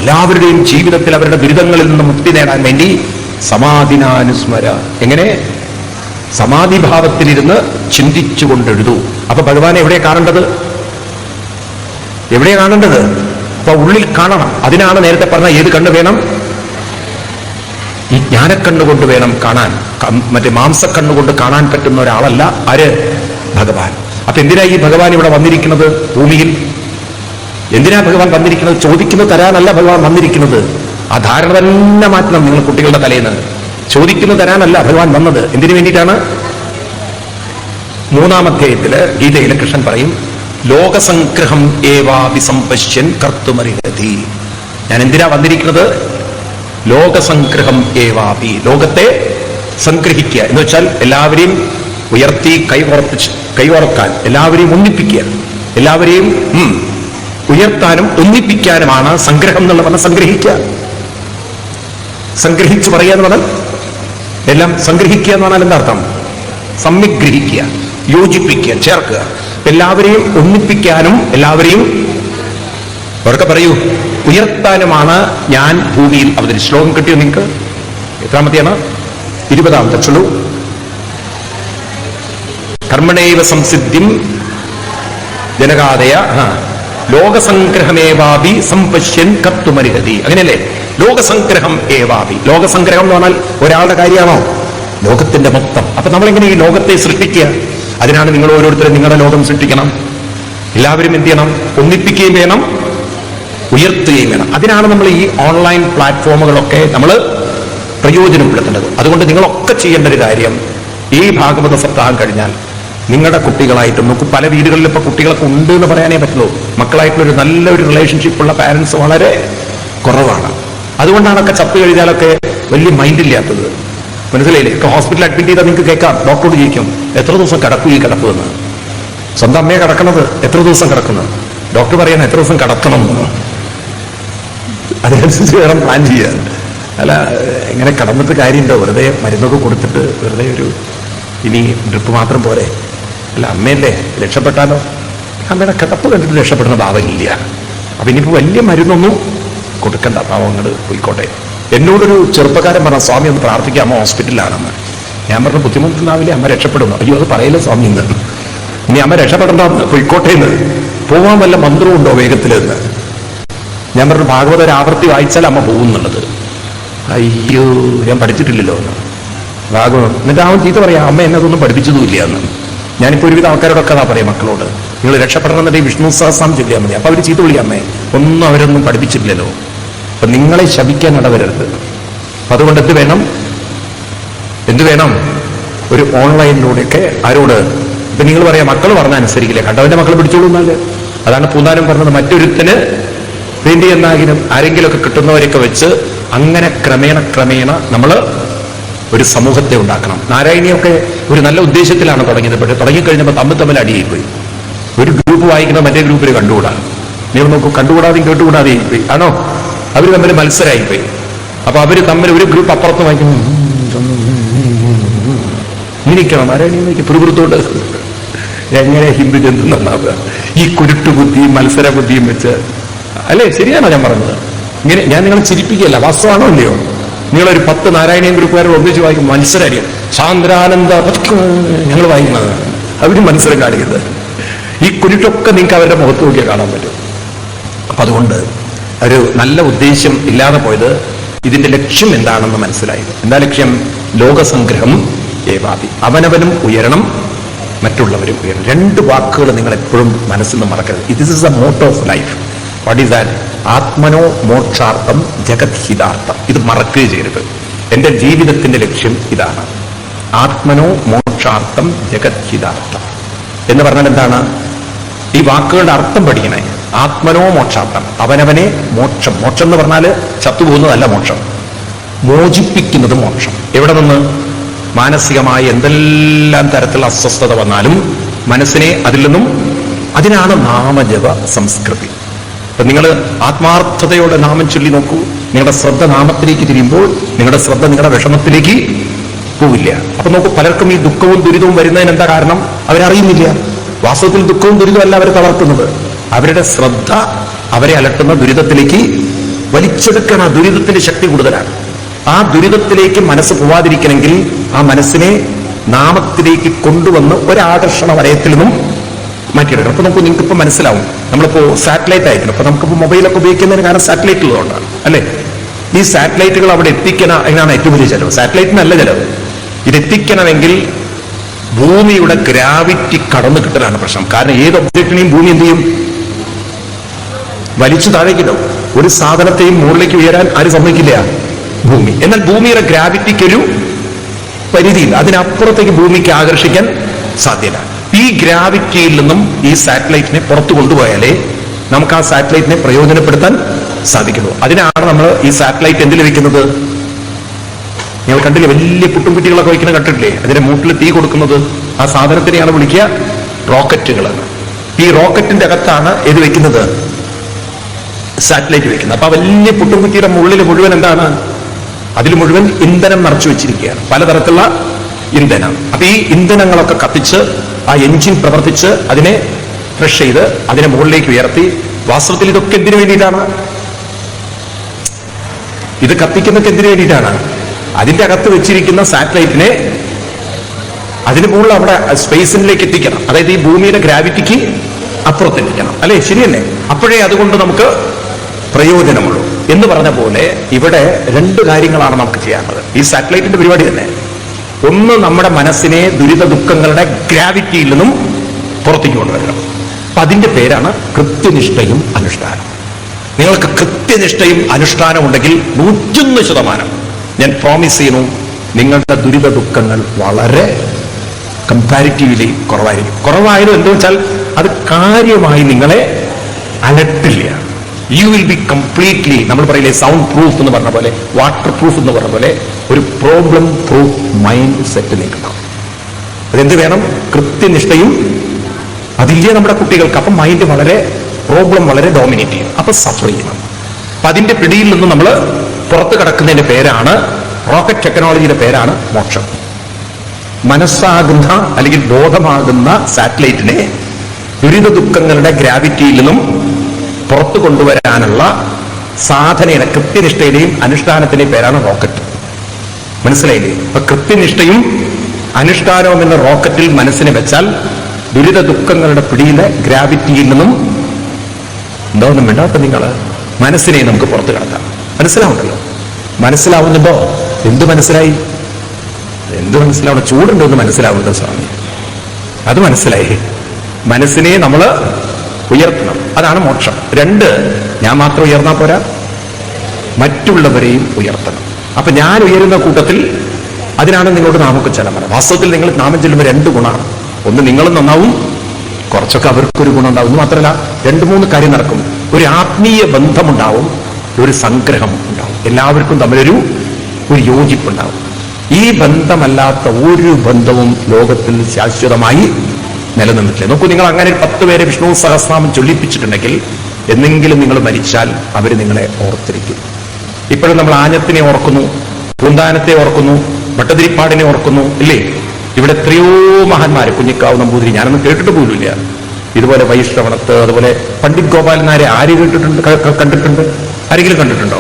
എല്ലാവരുടെയും ജീവിതത്തിൽ അവരുടെ ദുരിതങ്ങളിൽ നിന്ന് മുക്തി നേടാൻ വേണ്ടി സമാധിനാനുസ്മര. എങ്ങനെ? സമാധിഭാവത്തിലിരുന്ന് ചിന്തിച്ചുകൊണ്ടെഴുതൂ. അപ്പൊ ഭഗവാനെ എവിടെ കാണേണ്ടത്? എവിടെ കാണേണ്ടത്? അപ്പൊ ഉള്ളിൽ കാണണം. അതിനാണ് നേരത്തെ പറഞ്ഞ ഏത് കണ്ണ് വേണം? ഈ ജ്ഞാനക്കണ്ണുകൊണ്ട് വേണം കാണാൻ. മറ്റേ മാംസക്കണ്ണുകൊണ്ട് കാണാൻ പറ്റുന്ന ഒരാളല്ല ആര്? ഭഗവാൻ. അപ്പൊ എന്തിനാ ഈ ഭഗവാൻ ഇവിടെ വന്നിരിക്കുന്നത് ഭൂമിയിൽ? എന്തിനാ ഭഗവാൻ വന്നിരിക്കുന്നത്? ചോദിക്കുന്നത് തരാനല്ല ഭഗവാൻ വന്നിരിക്കുന്നത്. ആ ധാരണ തന്നെ മാറ്റണം നിങ്ങൾ കുട്ടികളുടെ തലേന്ന്. ചോദിക്കുന്നത് തരാനല്ല ഭഗവാൻ വന്നത്. എന്തിനു വേണ്ടിയിട്ടാണ്? 3-ാം അധ്യായത്തില് ഗീതയില് കൃഷ്ണൻ പറയും, ലോകസംഗ്രഹം ഏവാഭിസംപശ്യൻ കർത്തുമർഹതി. ഞാൻ എന്തിനാ വന്നിരിക്കുന്നത്? ലോകസംഗ്രഹം ലോകത്തെ സംഗ്രഹിക്കുക എന്ന് വെച്ചാൽ എല്ലാവരെയും ഉയർത്തി കൈവറക്കാൻ, എല്ലാവരെയും ഒന്നിപ്പിക്കുക, എല്ലാവരെയും ഉയർത്താനും ഒന്നിപ്പിക്കാനുമാണ് സംഗ്രഹം എന്നുള്ള പറഞ്ഞാൽ. സംഗ്രഹിക്കുക, സംഗ്രഹിച്ച് പറയുക എന്ന് പറഞ്ഞാൽ, എല്ലാം സംഗ്രഹിക്കുക എന്ന് പറഞ്ഞാൽ എന്താ അർത്ഥം? സംഗ്രഹിക്കുക, യോജിപ്പിക്കുക, ചേർക്കുക. എല്ലാവരെയും ഒന്നിപ്പിക്കാനും എല്ലാവരെയും അവർക്ക് പറയൂ ഉയർത്താനുമാണ് ഞാൻ ഭൂമിയിൽ അവതരിച്ചു. ശ്ലോകം കിട്ടിയോ നിങ്ങൾക്ക്? എത്രാമത്തെയാണ്? 20-ാമത്തെ ചൊല്ലു. കർമ്മണൈവ സംസിദ്ധിം ജനകാദയ ലോകസംഗ്രഹമേവാപി സംപശ്യൻ കർത്തുമർഹതി. അങ്ങനെയല്ലേ? ലോകസംഗ്രഹം ഏവാപി. ലോകസംഗ്രഹം എന്ന് പറഞ്ഞാൽ ഒരാളുടെ കാര്യമാണോ? ലോകത്തിന്റെ മൊത്തം. അപ്പൊ നമ്മളെങ്ങനെ ഈ ലോകത്തെ സൃഷ്ടിക്കുക? അതിനാണ് നിങ്ങൾ ഓരോരുത്തരും നിങ്ങളുടെ ലോകം സൃഷ്ടിക്കണം. എല്ലാവരും എന്ത് ചെയ്യണം? ഒന്നിപ്പിക്കുകയും വേണം, ഉയർത്തുകയും വേണം. അതിനാണ് നമ്മൾ ഈ ഓൺലൈൻ പ്ലാറ്റ്ഫോമുകളൊക്കെ നമ്മൾ പ്രയോജനപ്പെടുത്തേണ്ടത്. അതുകൊണ്ട് നിങ്ങളൊക്കെ ചെയ്യേണ്ട ഒരു കാര്യം, ഈ ഭാഗവത സപ്താഹം കഴിഞ്ഞാൽ നിങ്ങളുടെ കുട്ടികളായിട്ടും നോക്കൂ, പല വീടുകളിൽ ഇപ്പൊ കുട്ടികളൊക്കെ ഉണ്ട് എന്ന് പറയാനേ പറ്റുള്ളൂ. മക്കളായിട്ടുള്ളൊരു നല്ലൊരു റിലേഷൻഷിപ്പ് ഉള്ള പാരന്റ്സ് വളരെ കുറവാണ്. അതുകൊണ്ടാണൊക്കെ ചത്തു കഴിഞ്ഞാലൊക്കെ വലിയ മൈൻഡില്ലാത്തത്. മനസ്സിലായില്ലേ? ഇപ്പൊ ഹോസ്പിറ്റലിൽ അഡ്മിറ്റ് ചെയ്താൽ നിങ്ങൾക്ക് കേൾക്കാം, ഡോക്ടറോട് ചോദിക്കും എത്ര ദിവസം കിടക്കും ഈ കിടക്കുമെന്ന്. സ്വന്തം അമ്മയെ കിടക്കുന്നത് എത്ര ദിവസം കിടക്കുന്നത്, ഡോക്ടർ പറയണം എത്ര ദിവസം കിടക്കണം എന്ന്. അതിനനുസരിച്ച് വേണം പ്ലാൻ ചെയ്യാൻ. അല്ല ഇങ്ങനെ കിടന്നിട്ട് കാര്യമുണ്ടോ? വെറുതെ മരുന്നൊക്കെ കൊടുത്തിട്ട് വെറുതെ ഒരു ഇനി ഡ്രിപ്പ് മാത്രം പോരെ? അല്ല അമ്മയല്ലേ, രക്ഷപ്പെട്ടാലോ? അമ്മയുടെ കിടപ്പ് കണ്ടിട്ട് രക്ഷപ്പെടുന്ന ഭാവമില്ല. അപ്പൊ ഇനിയിപ്പോ വലിയ മരുന്നൊന്നും കൊടുക്കണ്ട, പാവങ്ങൾ പോയിക്കോട്ടെ. എന്നോടൊരു ചെറുപ്പക്കാരൻ പറഞ്ഞ, സ്വാമി ഒന്ന് പ്രാർത്ഥിക്കാം, അമ്മ ഹോസ്പിറ്റലിലാണെന്ന്. ഞാൻ പറഞ്ഞ ബുദ്ധിമുട്ടുണ്ടാവില്ലേ, അമ്മ രക്ഷപ്പെടുന്നു. അയ്യോ അത് പറയല്ലേ സ്വാമി എന്ന്. ഇനി അമ്മ രക്ഷപ്പെടണ്ട, പോയിക്കോട്ടെ എന്ന്. പോവാൻ വല്ല മന്ത്രമുണ്ടോ വേഗത്തിലെന്ന്? ഞാൻ പറഞ്ഞു ഭാഗവത ഒരു ആവർത്തി വായിച്ചാൽ അമ്മ പോകുന്നുള്ളത്. അയ്യോ ഞാൻ പഠിച്ചിട്ടില്ലല്ലോ എന്ന് ഭാഗവതം. എന്നിട്ട് അവൻ ചീത്ത പറയാം, അമ്മ എന്നെ അതൊന്നും പഠിപ്പിച്ചതുമില്ല എന്ന്. ഞാനിപ്പോൾ ഒരുവിധ ആൾക്കാരോടൊക്കെ അതാ പറയാം മക്കളോട്, നിങ്ങൾ രക്ഷപ്പെടണമെന്നുണ്ടെങ്കിൽ വിഷ്ണു സഹസ്രം ചൊല്ലിയാൽ മതി. അപ്പൊ അവർ ചീത്ത വിളിക്കാം, അമ്മേ ഒന്നും അവരൊന്നും പഠിപ്പിച്ചിട്ടില്ലല്ലോ. അപ്പൊ നിങ്ങളെ ശപിക്കാൻ ഇടവരരുത്. അതുകൊണ്ട് എന്ത് വേണം? ഒരു ഓൺലൈനിലൂടെയൊക്കെ ആരോട്? ഇപ്പൊ നിങ്ങൾ പറയാം മക്കൾ പറഞ്ഞ അനുസരിക്കില്ല, കണ്ടവന്റെ മക്കൾ പിടിച്ചോളൂ എന്നാല്. അതാണ് പൂന്താനം പറഞ്ഞത്, മറ്റൊരുത്തിന് വേണ്ടി എന്നാകിലും ആരെങ്കിലുമൊക്കെ കിട്ടുന്നവരെയൊക്കെ വെച്ച് അങ്ങനെ ക്രമേണ നമ്മൾ ഒരു സമൂഹത്തെ ഉണ്ടാക്കണം. നാരായണിയൊക്കെ ഒരു നല്ല ഉദ്ദേശത്തിലാണ് തുടങ്ങിയത്. പക്ഷേ തുടങ്ങിക്കഴിഞ്ഞപ്പോൾ തമ്മിൽ അടിയായിപ്പോയി. ഒരു ഗ്രൂപ്പ് വായിക്കുന്നത് മറ്റേ ഗ്രൂപ്പിൽ കണ്ടുകൂടാ. നിങ്ങൾ നോക്കൂ, കണ്ടുകൂടാതെയും കേട്ടുകൂടാതെയും പോയി ആണോ? അവർ തമ്മിൽ മത്സരമായിപ്പോയി. അപ്പൊ അവര് തമ്മിൽ ഒരു ഗ്രൂപ്പ് അപ്പുറത്ത് വായിക്കുന്നു, ഇങ്ങനെയൊക്കെയാണ് നാരായണീയമ്മയ്ക്ക് പിറുപിറുത്തോട്ട് എങ്ങനെ ഹിന്ദു ജന്തു നന്നാവുക? ഈ കുരുട്ടുബുദ്ധിയും മത്സര ബുദ്ധിയും വെച്ച് അല്ലേ? ശരിയാണോ ഞാൻ പറഞ്ഞത്? ഇങ്ങനെ ഞാൻ നിങ്ങളെ ചിരിപ്പിക്കുകയല്ല, വാസ്തവാണോ ഇല്ലയോ? നിങ്ങളൊരു 10 നാരായണീയം ഗ്രൂപ്പുകാർ ഒന്നിച്ച് വായിക്കും, മത്സരം സാന്ദ്രാനന്ദ ഞങ്ങൾ വായിക്കുന്നത്, അവര് മത്സരം കാണിക്കുന്നത്. ഈ കുരുട്ടൊക്കെ നിങ്ങൾക്ക് അവരുടെ മുഖത്ത് നോക്കിയാൽ കാണാൻ പറ്റും. അപ്പൊ അതുകൊണ്ട് ഒരു നല്ല ഉദ്ദേശ്യം ഇല്ലാതെ പോയത്. ഇതിന്റെ ലക്ഷ്യം എന്താണെന്ന് മനസ്സിലായത്. എന്താ ലക്ഷ്യം? ലോകസംഗ്രഹം ഏവാപി. അവനവനും ഉയരണം, മറ്റുള്ളവരും ഉയരണം. 2 വാക്കുകൾ നിങ്ങൾ എപ്പോഴും മനസ്സിൽ നിന്ന് മറക്കരുത്. This is a motto of life. What is that? ആത്മനോ മോക്ഷാർത്ഥം ജഗത് ഹിതാർത്ഥം. ഇത് മറക്കുകയും ചെയ്യരുത്. എന്റെ ജീവിതത്തിന്റെ ലക്ഷ്യം ഇതാണ്. ആത്മനോ മോക്ഷാർത്ഥം ജഗത് ഹിതാർത്ഥം എന്ന് പറഞ്ഞാൽ എന്താണ്? ഈ വാക്കുകളുടെ അർത്ഥം പഠിക്കണേ. ആത്മനോ മോക്ഷാർത്ഥം, അവനവനെ മോക്ഷം. മോക്ഷം എന്ന് പറഞ്ഞാൽ ചത്തുപോകുന്നതല്ല മോക്ഷം, മോചിപ്പിക്കുന്നത് മോക്ഷം. എവിടെ നിന്ന്? മാനസികമായ എന്തെല്ലാം തരത്തിലുള്ള അസ്വസ്ഥത വന്നാലും മനസ്സിനെ അതിൽ നിന്നും, അതിനാണ് നാമജപ സംസ്കൃതി. അപ്പൊ നിങ്ങൾ ആത്മാർത്ഥതയോടെ നാമം ചൊല്ലി നോക്കൂ. നിങ്ങളുടെ ശ്രദ്ധ നാമത്തിലേക്ക് തിരിയുമ്പോൾ നിങ്ങളുടെ ശ്രദ്ധ നിങ്ങളുടെ വിഷമത്തിലേക്ക് പോവില്ല. അപ്പൊ നോക്കൂ, പലർക്കും ഈ ദുഃഖവും ദുരിതവും വരുന്നതിന് എന്താ കാരണം? അവരറിയുന്നില്ല. വാസ്തവത്തിൽ ദുഃഖവും ദുരിതമല്ല അവരെ തളർത്തുന്നത്, അവരുടെ ശ്രദ്ധ അവരെ അലട്ടുന്ന ദുരിതത്തിലേക്ക് വലിച്ചെടുക്കണം. ദുരിതത്തിന്റെ ശക്തി കൂടുതലാണ്. ആ ദുരിതത്തിലേക്ക് മനസ്സ് പോവാതിരിക്കണമെങ്കിൽ ആ മനസ്സിനെ നാമത്തിലേക്ക് കൊണ്ടുവന്ന് ഒരാകർഷണ വലയത്തിൽ നിന്നും മാറ്റിയെടുക്കണം. അപ്പൊ നമുക്ക് നിങ്ങൾക്കിപ്പോ മനസ്സിലാവും. നമ്മളിപ്പോ സാറ്റലൈറ്റ് അയക്കണം. അപ്പൊ നമുക്കിപ്പോ മൊബൈലൊക്കെ ഉപയോഗിക്കുന്നതിന് കാരണം സാറ്റലൈറ്റ് ഉള്ളതുകൊണ്ടാണ് അല്ലെ? ഈ സാറ്റലൈറ്റുകൾ അവിടെ എത്തിക്കണം, അതിനാണ് ഏറ്റവും വലിയ ചെലവ്. സാറ്റലൈറ്റിനല്ല ചെലവ്. ഇതെത്തിക്കണമെങ്കിൽ ഭൂമിയുടെ ഗ്രാവിറ്റി കടന്നു കിട്ടലാണ് പ്രശ്നം. കാരണം ഏത് ഒബ്ജക്റ്റിനെയും ഭൂമി എന്ത് ചെയ്യും? വലിച്ചു താഴേക്കിടും. ഒരു സാധനത്തെയും മുകളിലേക്ക് ഉയരാൻ ആരും സമ്മതിക്കില്ല? ഭൂമി. എന്നാൽ ഭൂമിയുടെ ഗ്രാവിറ്റിക്കൊരു പരിധിയില്ല, അതിനപ്പുറത്തേക്ക് ഭൂമിക്ക് ആകർഷിക്കാൻ സാധ്യത. ഈ ഗ്രാവിറ്റിയിൽ നിന്നും ഈ സാറ്റലൈറ്റിനെ പുറത്തു കൊണ്ടുപോയാലേ നമുക്ക് ആ സാറ്റലൈറ്റിനെ പ്രയോജനപ്പെടുത്താൻ സാധിക്കുന്നു. അതിനാണ് നമ്മൾ ഈ സാറ്റലൈറ്റ് എന്തിൽ വെക്കുന്നത്? നിങ്ങൾ കണ്ടില്ലേ, വലിയ പുട്ടും കുറ്റികളൊക്കെ വയ്ക്കുന്ന കണ്ടിട്ടില്ലേ? അതിന്റെ മൂട്ടിൽ തീ കൊടുക്കുന്നത് ആ സാധനത്തിനെയാണ് വിളിക്കുക റോക്കറ്റുകളാണ്. ഈ റോക്കറ്റിന്റെ അകത്താണ് ഇത് വെക്കുന്നത്, സാറ്റലൈറ്റ് വെക്കുന്നത്. അപ്പൊ വലിയ പുട്ടും കുറ്റിയുടെ മുള്ളിൽ മുഴുവൻ എന്താണ്? അതിൽ മുഴുവൻ ഇന്ധനം നിറച്ചു വെച്ചിരിക്കുകയാണ്, പലതരത്തിലുള്ള ഇന്ധനം. അപ്പൊ ഈ ഇന്ധനങ്ങളൊക്കെ കത്തിച്ച് ആ എഞ്ചിൻ പ്രവർത്തിച്ച് അതിനെ ഫ്രഷ് ചെയ്ത് അതിനെ മുകളിലേക്ക് ഉയർത്തി. വാസ്തവത്തിൽ ഇതൊക്കെ എന്തിനു വേണ്ടിയിട്ടാണ്? ഇത് കത്തിക്കുന്നതൊക്കെ എന്തിനു വേണ്ടിയിട്ടാണ്? അതിന്റെ അകത്ത് വെച്ചിരിക്കുന്ന സാറ്റലൈറ്റിനെ അതിന് മുകളിൽ അവിടെ സ്പേസിലേക്ക് എത്തിക്കണം. അതായത് ഈ ഭൂമിയുടെ ഗ്രാവിറ്റിക്ക് അപ്പുറത്തെത്തിക്കണം അല്ലെ? ശരിയല്ലേ? അപ്പോഴേ അതുകൊണ്ട് നമുക്ക് പ്രയോജനമുള്ളൂ. എന്ന് പറഞ്ഞ പോലെ ഇവിടെ രണ്ട് കാര്യങ്ങളാണ് നമുക്ക് ചെയ്യാനുള്ളത്. ഈ സാറ്റലൈറ്റിന്റെ പരിപാടി തന്നെ. ഒന്ന്, നമ്മുടെ മനസ്സിനെ ദുരിത ദുഃഖങ്ങളുടെ ഗ്രാവിറ്റിയിൽ നിന്നും പുറത്തേക്ക് കൊണ്ടുവരണം. അപ്പൊ അതിന്റെ പേരാണ് കൃത്യനിഷ്ഠയും അനുഷ്ഠാനം. നിങ്ങൾക്ക് കൃത്യനിഷ്ഠയും അനുഷ്ഠാനം ഉണ്ടെങ്കിൽ 101% ഞാൻ പ്രോമിസ് ചെയ്യുന്നു, നിങ്ങളുടെ ദുരിത ദുഃഖങ്ങൾ വളരെ കമ്പാരിറ്റീവ്ലി കുറവായിരിക്കും. കുറവായത് എന്താ വെച്ചാൽ അത് കാര്യമായി നിങ്ങളെ അലട്ടില്ല. യു വിൽ ബി കംപ്ലീറ്റ്ലി, നമ്മൾ പറയില്ലേ സൗണ്ട് പ്രൂഫ് എന്ന് പറഞ്ഞ പോലെ, വാട്ടർ പ്രൂഫ് എന്ന് പറഞ്ഞ പോലെ ഒരു പ്രോബ്ലം പ്രൂഫ് മൈൻഡ് സെറ്റ് നിൽക്കണം. അതെന്ത് വേണം? കൃത്യനിഷ്ഠയും. അതില്ലേ നമ്മുടെ കുട്ടികൾക്ക്. അപ്പം മൈൻഡ് പ്രോബ്ലം വളരെ ഡോമിനേറ്റ് ചെയ്യും. അപ്പൊ സഫർ ചെയ്യണം. അപ്പൊ അതിന്റെ പിടിയിൽ നിന്ന് നമ്മൾ പുറത്ത് കിടക്കുന്നതിന്റെ പേരാണ്, റോക്കറ്റ് ടെക്നോളജിയുടെ പേരാണ് മോക്ഷം. മനസ്സാകുന്ന അല്ലെങ്കിൽ ബോധമാകുന്ന സാറ്റലൈറ്റിനെ ദുരിത ദുഃഖങ്ങളുടെ ഗ്രാവിറ്റിയിൽ നിന്നും പുറത്തു കൊണ്ടുവരാനുള്ള സാധനയുടെ കൃത്യനിഷ്ഠയുടെയും അനുഷ്ഠാനത്തിന്റെയും പേരാണ് റോക്കറ്റ്. മനസ്സിലായില്ലേ? അപ്പൊ കൃത്യനിഷ്ഠയും അനുഷ്ഠാനവും എന്ന റോക്കറ്റിൽ മനസ്സിനെ വെച്ചാൽ ദുരിത ദുഃഖങ്ങളുടെ പിടിയിലെ ഗ്രാവിറ്റിയിൽ നിന്നും എന്താണെന്നും വേണ്ടാത്ത നിങ്ങൾ മനസ്സിനെ നമുക്ക് പുറത്തു കിടക്കാം. മനസ്സിലാവുണ്ടല്ലോ? മനസ്സിലാവുന്നുണ്ടോ? എന്ത് മനസ്സിലായി? എന്ത് മനസ്സിലാവണം? ചൂടുണ്ടോ എന്ന് മനസ്സിലാവുന്നുണ്ടോ സ്വാമി? അത് മനസ്സിലായി. മനസ്സിനെ നമ്മൾ ഉയർത്തണം. അതാണ് മോക്ഷം. 2, ഞാൻ മാത്രം ഉയർന്നാൽ പോരാ, മറ്റുള്ളവരെയും ഉയർത്തണം. അപ്പൊ ഞാൻ ഉയരുന്ന കൂട്ടത്തിൽ അതിനാണ് നിങ്ങളോട് നാമൊക്കെ ചെല്ലാൻ പറയാം. വാസ്തവത്തിൽ നിങ്ങൾ നാമം ചെല്ലുമ്പോൾ 2 ഗുണമാണ്. ഒന്ന്, നിങ്ങളും നന്നാവും, കുറച്ചൊക്കെ അവർക്കൊരു ഗുണം ഉണ്ടാവും. എന്ന് മാത്രമല്ല 2-3 കാര്യം നടക്കും. ഒരു ആത്മീയ ബന്ധമുണ്ടാവും, ഒരു സംഗ്രഹം ഉണ്ടാവും, എല്ലാവർക്കും തമ്മിലൊരു യോജിപ്പുണ്ടാവും. ഈ ബന്ധമല്ലാത്ത ഒരു ബന്ധവും ലോകത്തിൽ ശാശ്വതമായി നിലനിന്നിട്ടില്ല. നോക്കൂ, നിങ്ങൾ അങ്ങനെ 10 പേരെ വിഷ്ണു സഹസ്രനാമം ചൊല്ലിപ്പിച്ചിട്ടുണ്ടെങ്കിൽ എന്നെങ്കിലും നിങ്ങൾ മരിച്ചാൽ അവർ നിങ്ങളെ ഓർത്തിരിക്കും. ഇപ്പോഴും നമ്മൾ ആഞ്ഞത്തിനെ ഓർക്കുന്നു, പൂന്താനത്തെ ഓർക്കുന്നു, ഭട്ടതിരിപ്പാടിനെ ഓർക്കുന്നു, ഇല്ലേ? ഇവിടെ എത്രയോ മഹാന്മാര്, കുഞ്ഞിക്കാവ് നമ്പൂതിരി, ഞാനൊന്നും കേട്ടിട്ട് പോലുമില്ല. ഇതുപോലെ വൈഷ്ണവണത്ത്, അതുപോലെ പണ്ഡിറ്റ് ഗോപാലനാരെ ആര് കണ്ടിട്ടുണ്ട്? ആരെങ്കിലും കണ്ടിട്ടുണ്ടോ?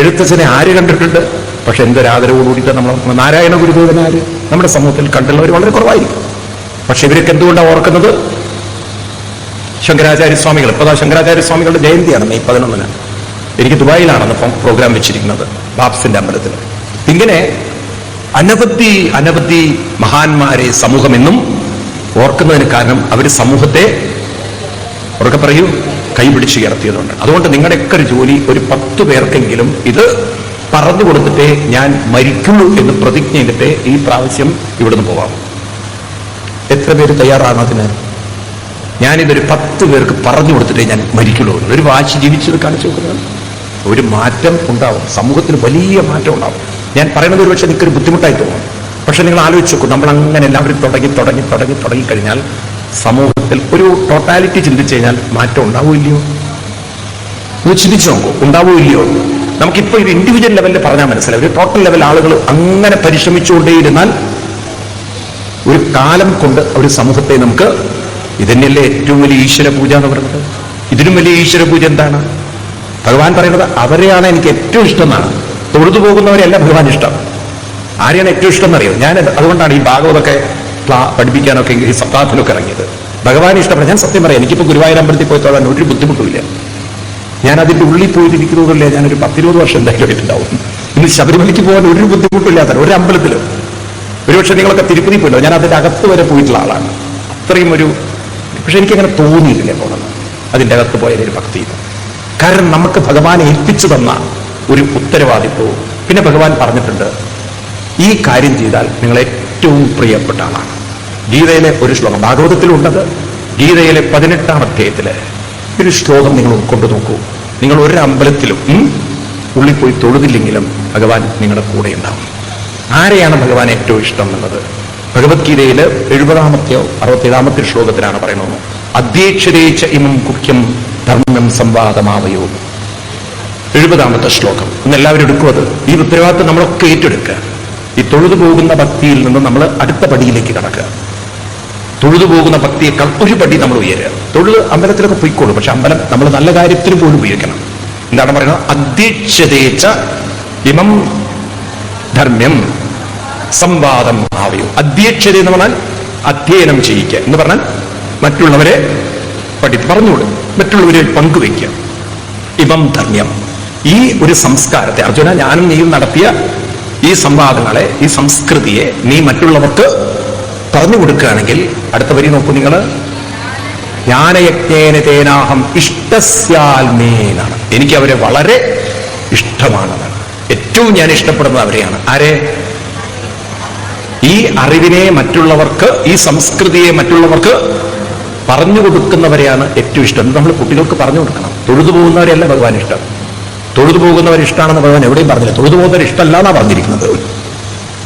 എഴുത്തച്ഛനെ ആര് കണ്ടിട്ടുണ്ട്? പക്ഷെ എന്തൊരാദരവോടുകൂടിയിട്ട് നമ്മൾ നാരായണ ഗുരുദേവനാര് നമ്മുടെ സമൂഹത്തിൽ കണ്ടുള്ളവർ വളരെ കുറവായിരിക്കും. പക്ഷെ ഇവരൊക്കെ എന്തുകൊണ്ടാണ് ഓർക്കുന്നത്? ശങ്കരാചാര്യസ്വാമികൾ. ഇപ്പൊ ശങ്കരാചാര്യസ്വാമികളുടെ ജയന്തിയാണ് മെയ് 11. എനിക്ക് ദുബായിലാണ് പ്രോഗ്രാം വെച്ചിരിക്കുന്നത്, ബാബ്സിന്റെ അമ്പലത്തിൽ. ഇങ്ങനെ അനവധി മഹാന്മാരെ സമൂഹം എന്നും ഓർക്കുന്നതിന് കാരണം അവർ സമൂഹത്തെ ഉറക്കെ പറയൂ കൈപിടിച്ച് ഉയർത്തിയതുകൊണ്ട്. അതുകൊണ്ട് നിങ്ങളുടെയൊക്കെ ഒരു ജോലി, ഒരു 10 പേർക്കെങ്കിലും ഇത് പറഞ്ഞു കൊടുത്തിട്ടേ ഞാൻ മരിക്കുള്ളൂ എന്ന് പ്രതിജ്ഞ ചെയ്തിട്ടേ ഈ പ്രാവശ്യം ഇവിടുന്ന് പോവാം. എത്ര പേര് തയ്യാറാണ് അതിന്? ഞാനിതൊരു 10 പേർക്ക് പറഞ്ഞു കൊടുത്തിട്ടേ ഞാൻ മരിക്കുള്ളൂ. ഒരു വാശി ജീവിച്ചത് കാണിച്ചു നോക്കുന്നത്. ഒരു മാറ്റം ഉണ്ടാവും, സമൂഹത്തിന് വലിയ മാറ്റം ഉണ്ടാവും. ഞാൻ പറയുന്നത് ഒരു പക്ഷേ നിങ്ങൾക്കൊരു ബുദ്ധിമുട്ടായി തോന്നും. പക്ഷെ നിങ്ങൾ ആലോചിച്ച് നോക്കും, നമ്മൾ അങ്ങനെ എല്ലാവരും തുടങ്ങി കഴിഞ്ഞാൽ സമൂഹത്തിൽ ഒരു ടോട്ടാലിറ്റി ചിന്തിച്ചു കഴിഞ്ഞാൽ മാറ്റം ഉണ്ടാവില്ലയോ? ഇത് ചിന്തിച്ചു നോക്കൂ, ഉണ്ടാവില്ലയോ? നമുക്കിപ്പോൾ ഇത് ഇൻഡിവിജ്വൽ ലെവലിൽ പറഞ്ഞാൽ മനസ്സിലാവും. ഒരു ടോട്ടൽ ലെവൽ ആളുകൾ അങ്ങനെ പരിശ്രമിച്ചുകൊണ്ടേയിരുന്നാൽ ഒരു കാലം കൊണ്ട് ഒരു സമൂഹത്തെ നമുക്ക്, ഇതന്നെയല്ലേ ഏറ്റവും വലിയ ഈശ്വര പൂജ എന്ന് പറയുന്നത്. ഇതിനും വലിയ ഈശ്വര പൂജ എന്താണ്? ഭഗവാൻ പറയുന്നത് അവരെയാണ് എനിക്ക് ഏറ്റവും ഇഷ്ടം എന്നാണ്. തൊഴുതു പോകുന്നവരെയല്ല ഭഗവാൻ ഇഷ്ടം. ആരെയാണ് ഏറ്റവും ഇഷ്ടം എന്നറിയോ? ഞാൻ അതുകൊണ്ടാണ് ഈ ഭാഗവതൊക്കെ പഠിപ്പിക്കാനൊക്കെ ഈ സപ്താഹത്തിനൊക്കെ ഇറങ്ങിയത്. ഭഗവാൻ ഇഷ്ടപ്പെടാം. ഞാൻ സത്യം പറയാം, എനിക്കിപ്പോൾ ഗുരുവായൂർ അമ്പലത്തിൽ പോയി തൊഴാൻ ഒരു ബുദ്ധിമുട്ടുമില്ല. ഞാൻ അതിന്റെ ഉള്ളിൽ പോയിരിക്കുന്നതല്ല. ഞാനൊരു 10-20 വർഷം എന്തായാലും ആയിട്ടുണ്ടാവും. ഇന്ന് ശബരിമലയ്ക്ക് പോകാൻ ഒരു ബുദ്ധിമുട്ടില്ലാത്ത ഒരു അമ്പലത്തിലും. ഒരുപക്ഷെ നിങ്ങളൊക്കെ തിരുപ്പതി പോയില്ലോ, ഞാൻ അതിന്റെ അകത്ത് വരെ പോയിട്ടുള്ള ആളാണ്. അത്രയും ഒരു, പക്ഷെ എനിക്കങ്ങനെ തോന്നിയിട്ടില്ല പോകുന്നത് അതിൻ്റെ അകത്ത് പോയതൊരു ഭക്തി. കാരണം നമുക്ക് ഭഗവാനെ ഏൽപ്പിച്ചു തന്ന ഒരു ഉത്തരവാദിത്വവും. പിന്നെ ഭഗവാൻ പറഞ്ഞിട്ടുണ്ട്, ഈ കാര്യം ചെയ്താൽ നിങ്ങൾ ഏറ്റവും പ്രിയപ്പെട്ട ആളാണ്. ഗീതയിലെ ഒരു ശ്ലോകം, ഭാഗവതത്തിലുണ്ടത്, ഗീതയിലെ 18-ാം അധ്യായത്തിലെ ഒരു ശ്ലോകം നിങ്ങൾ കൊണ്ടു നോക്കൂ. നിങ്ങൾ ഒരു അമ്പലത്തിലും ഉള്ളിൽ പോയി തൊഴുതില്ലെങ്കിലും ഭഗവാൻ നിങ്ങളുടെ കൂടെ ഉണ്ടാവും. ആരെയാണ് ഭഗവാൻ ഏറ്റവും ഇഷ്ടം എന്നുള്ളത് ഭഗവത്ഗീതയില് 70-ാമത്തെയോ 67-ാമത്തെ ശ്ലോകത്തിലാണ് പറയുന്നത്. അധ്യേക്ഷരേച്ച ഇമം കുഖ്യം ധർമ്മം സംവാദമാവയോ. 70-ാമത്തെ ശ്ലോകം. ഇന്ന് എല്ലാവരും എടുക്കും അത്. ഈ ഉത്തരവാദിത്വം നമ്മളൊക്കെ ഏറ്റെടുക്കുക. ഈ തൊഴുതു പോകുന്ന ഭക്തിയിൽ നിന്ന് നമ്മൾ അടുത്ത പടിയിലേക്ക് കടക്കുക. തൊഴുതു പോകുന്ന ഭക്തിയേക്കാൾ ഒരു പടി നമ്മൾ ഉയരുക. തൊഴുത് അമ്പലത്തിലൊക്കെ പോയിക്കോളൂ, പക്ഷെ അമ്പലം നമ്മൾ നല്ല കാര്യത്തിന് പോലും ഉപയോഗിക്കണം. എന്താണ് പറയുന്നത്? അധ്യേക്ഷതേച്ച ഇമം ധർമ്മ്യം സംവാദം ആവയോ. അധ്യക്ഷത എന്ന് പറഞ്ഞാൽ അധ്യയനം ചെയ്യിക്കുക എന്ന് പറഞ്ഞാൽ മറ്റുള്ളവരെ പറഞ്ഞുകൊടുക്കുക, മറ്റുള്ളവരെ പങ്കുവയ്ക്കുക. ഇമം ധർമ്മ്യം, ഈ ഒരു സംസ്കാരത്തെ അർജുന, ഞാനും നീയും നടത്തിയ ഈ സംവാദങ്ങളെ, ഈ സംസ്കൃതിയെ നീ മറ്റുള്ളവർക്ക് പറഞ്ഞു കൊടുക്കുകയാണെങ്കിൽ, അടുത്ത വരി നോക്കൂ നിങ്ങൾ, ജ്ഞാനയജ്ഞേന തേനാഹം ഇഷ്ടസ്യാൽമേനാണ്. എനിക്ക് അവരെ വളരെ ഇഷ്ടമാണെന്നാണ്. ഏറ്റവും ഞാൻ ഇഷ്ടപ്പെടുന്നത് അവരെയാണ്. ആരെ? ഈ അറിവിനെ മറ്റുള്ളവർക്ക്, ഈ സംസ്കൃതിയെ മറ്റുള്ളവർക്ക് പറഞ്ഞു കൊടുക്കുന്നവരെയാണ് ഏറ്റവും ഇഷ്ടം. നമ്മൾ കുട്ടികൾക്ക് പറഞ്ഞു കൊടുക്കണം. തൊഴുതു പോകുന്നവരെയല്ല ഭഗവാൻ ഇഷ്ടം. തൊഴുതു പോകുന്നവരെ ഇഷ്ടമാണെന്ന് ഭഗവാൻ എവിടെയും പറഞ്ഞില്ല. തൊഴുതു പോകുന്നവരെ ഇഷ്ടമല്ല എന്നാണ് പറഞ്ഞിരിക്കുന്നത്.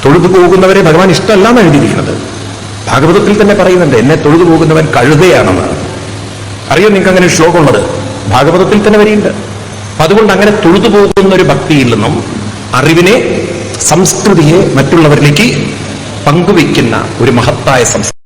തൊഴുതു പോകുന്നവരെ ഭഗവാൻ ഇഷ്ടമല്ല എന്നാണ് എഴുതിയിരിക്കുന്നത്. ഭാഗവതത്തിൽ തന്നെ പറയുന്നുണ്ട്, എന്നെ തൊഴുതു പോകുന്നവൻ കഴുതയാണെന്ന്. അറിയോ നിങ്ങൾക്ക് അങ്ങനെ ഒരു ശ്ലോകമുള്ളത്? ഭാഗവതത്തിൽ തന്നെ വരിയുണ്ട്. അപ്പൊ അതുകൊണ്ട് അങ്ങനെ തൊഴുതു പോകുന്ന ഒരു ഭക്തിയിൽ നിന്നും അറിവിനെ, സംസ്കൃതിയെ മറ്റുള്ളവരിലേക്ക് പങ്കുവയ്ക്കുന്ന ഒരു മഹത്തായ സംസ്കൃതി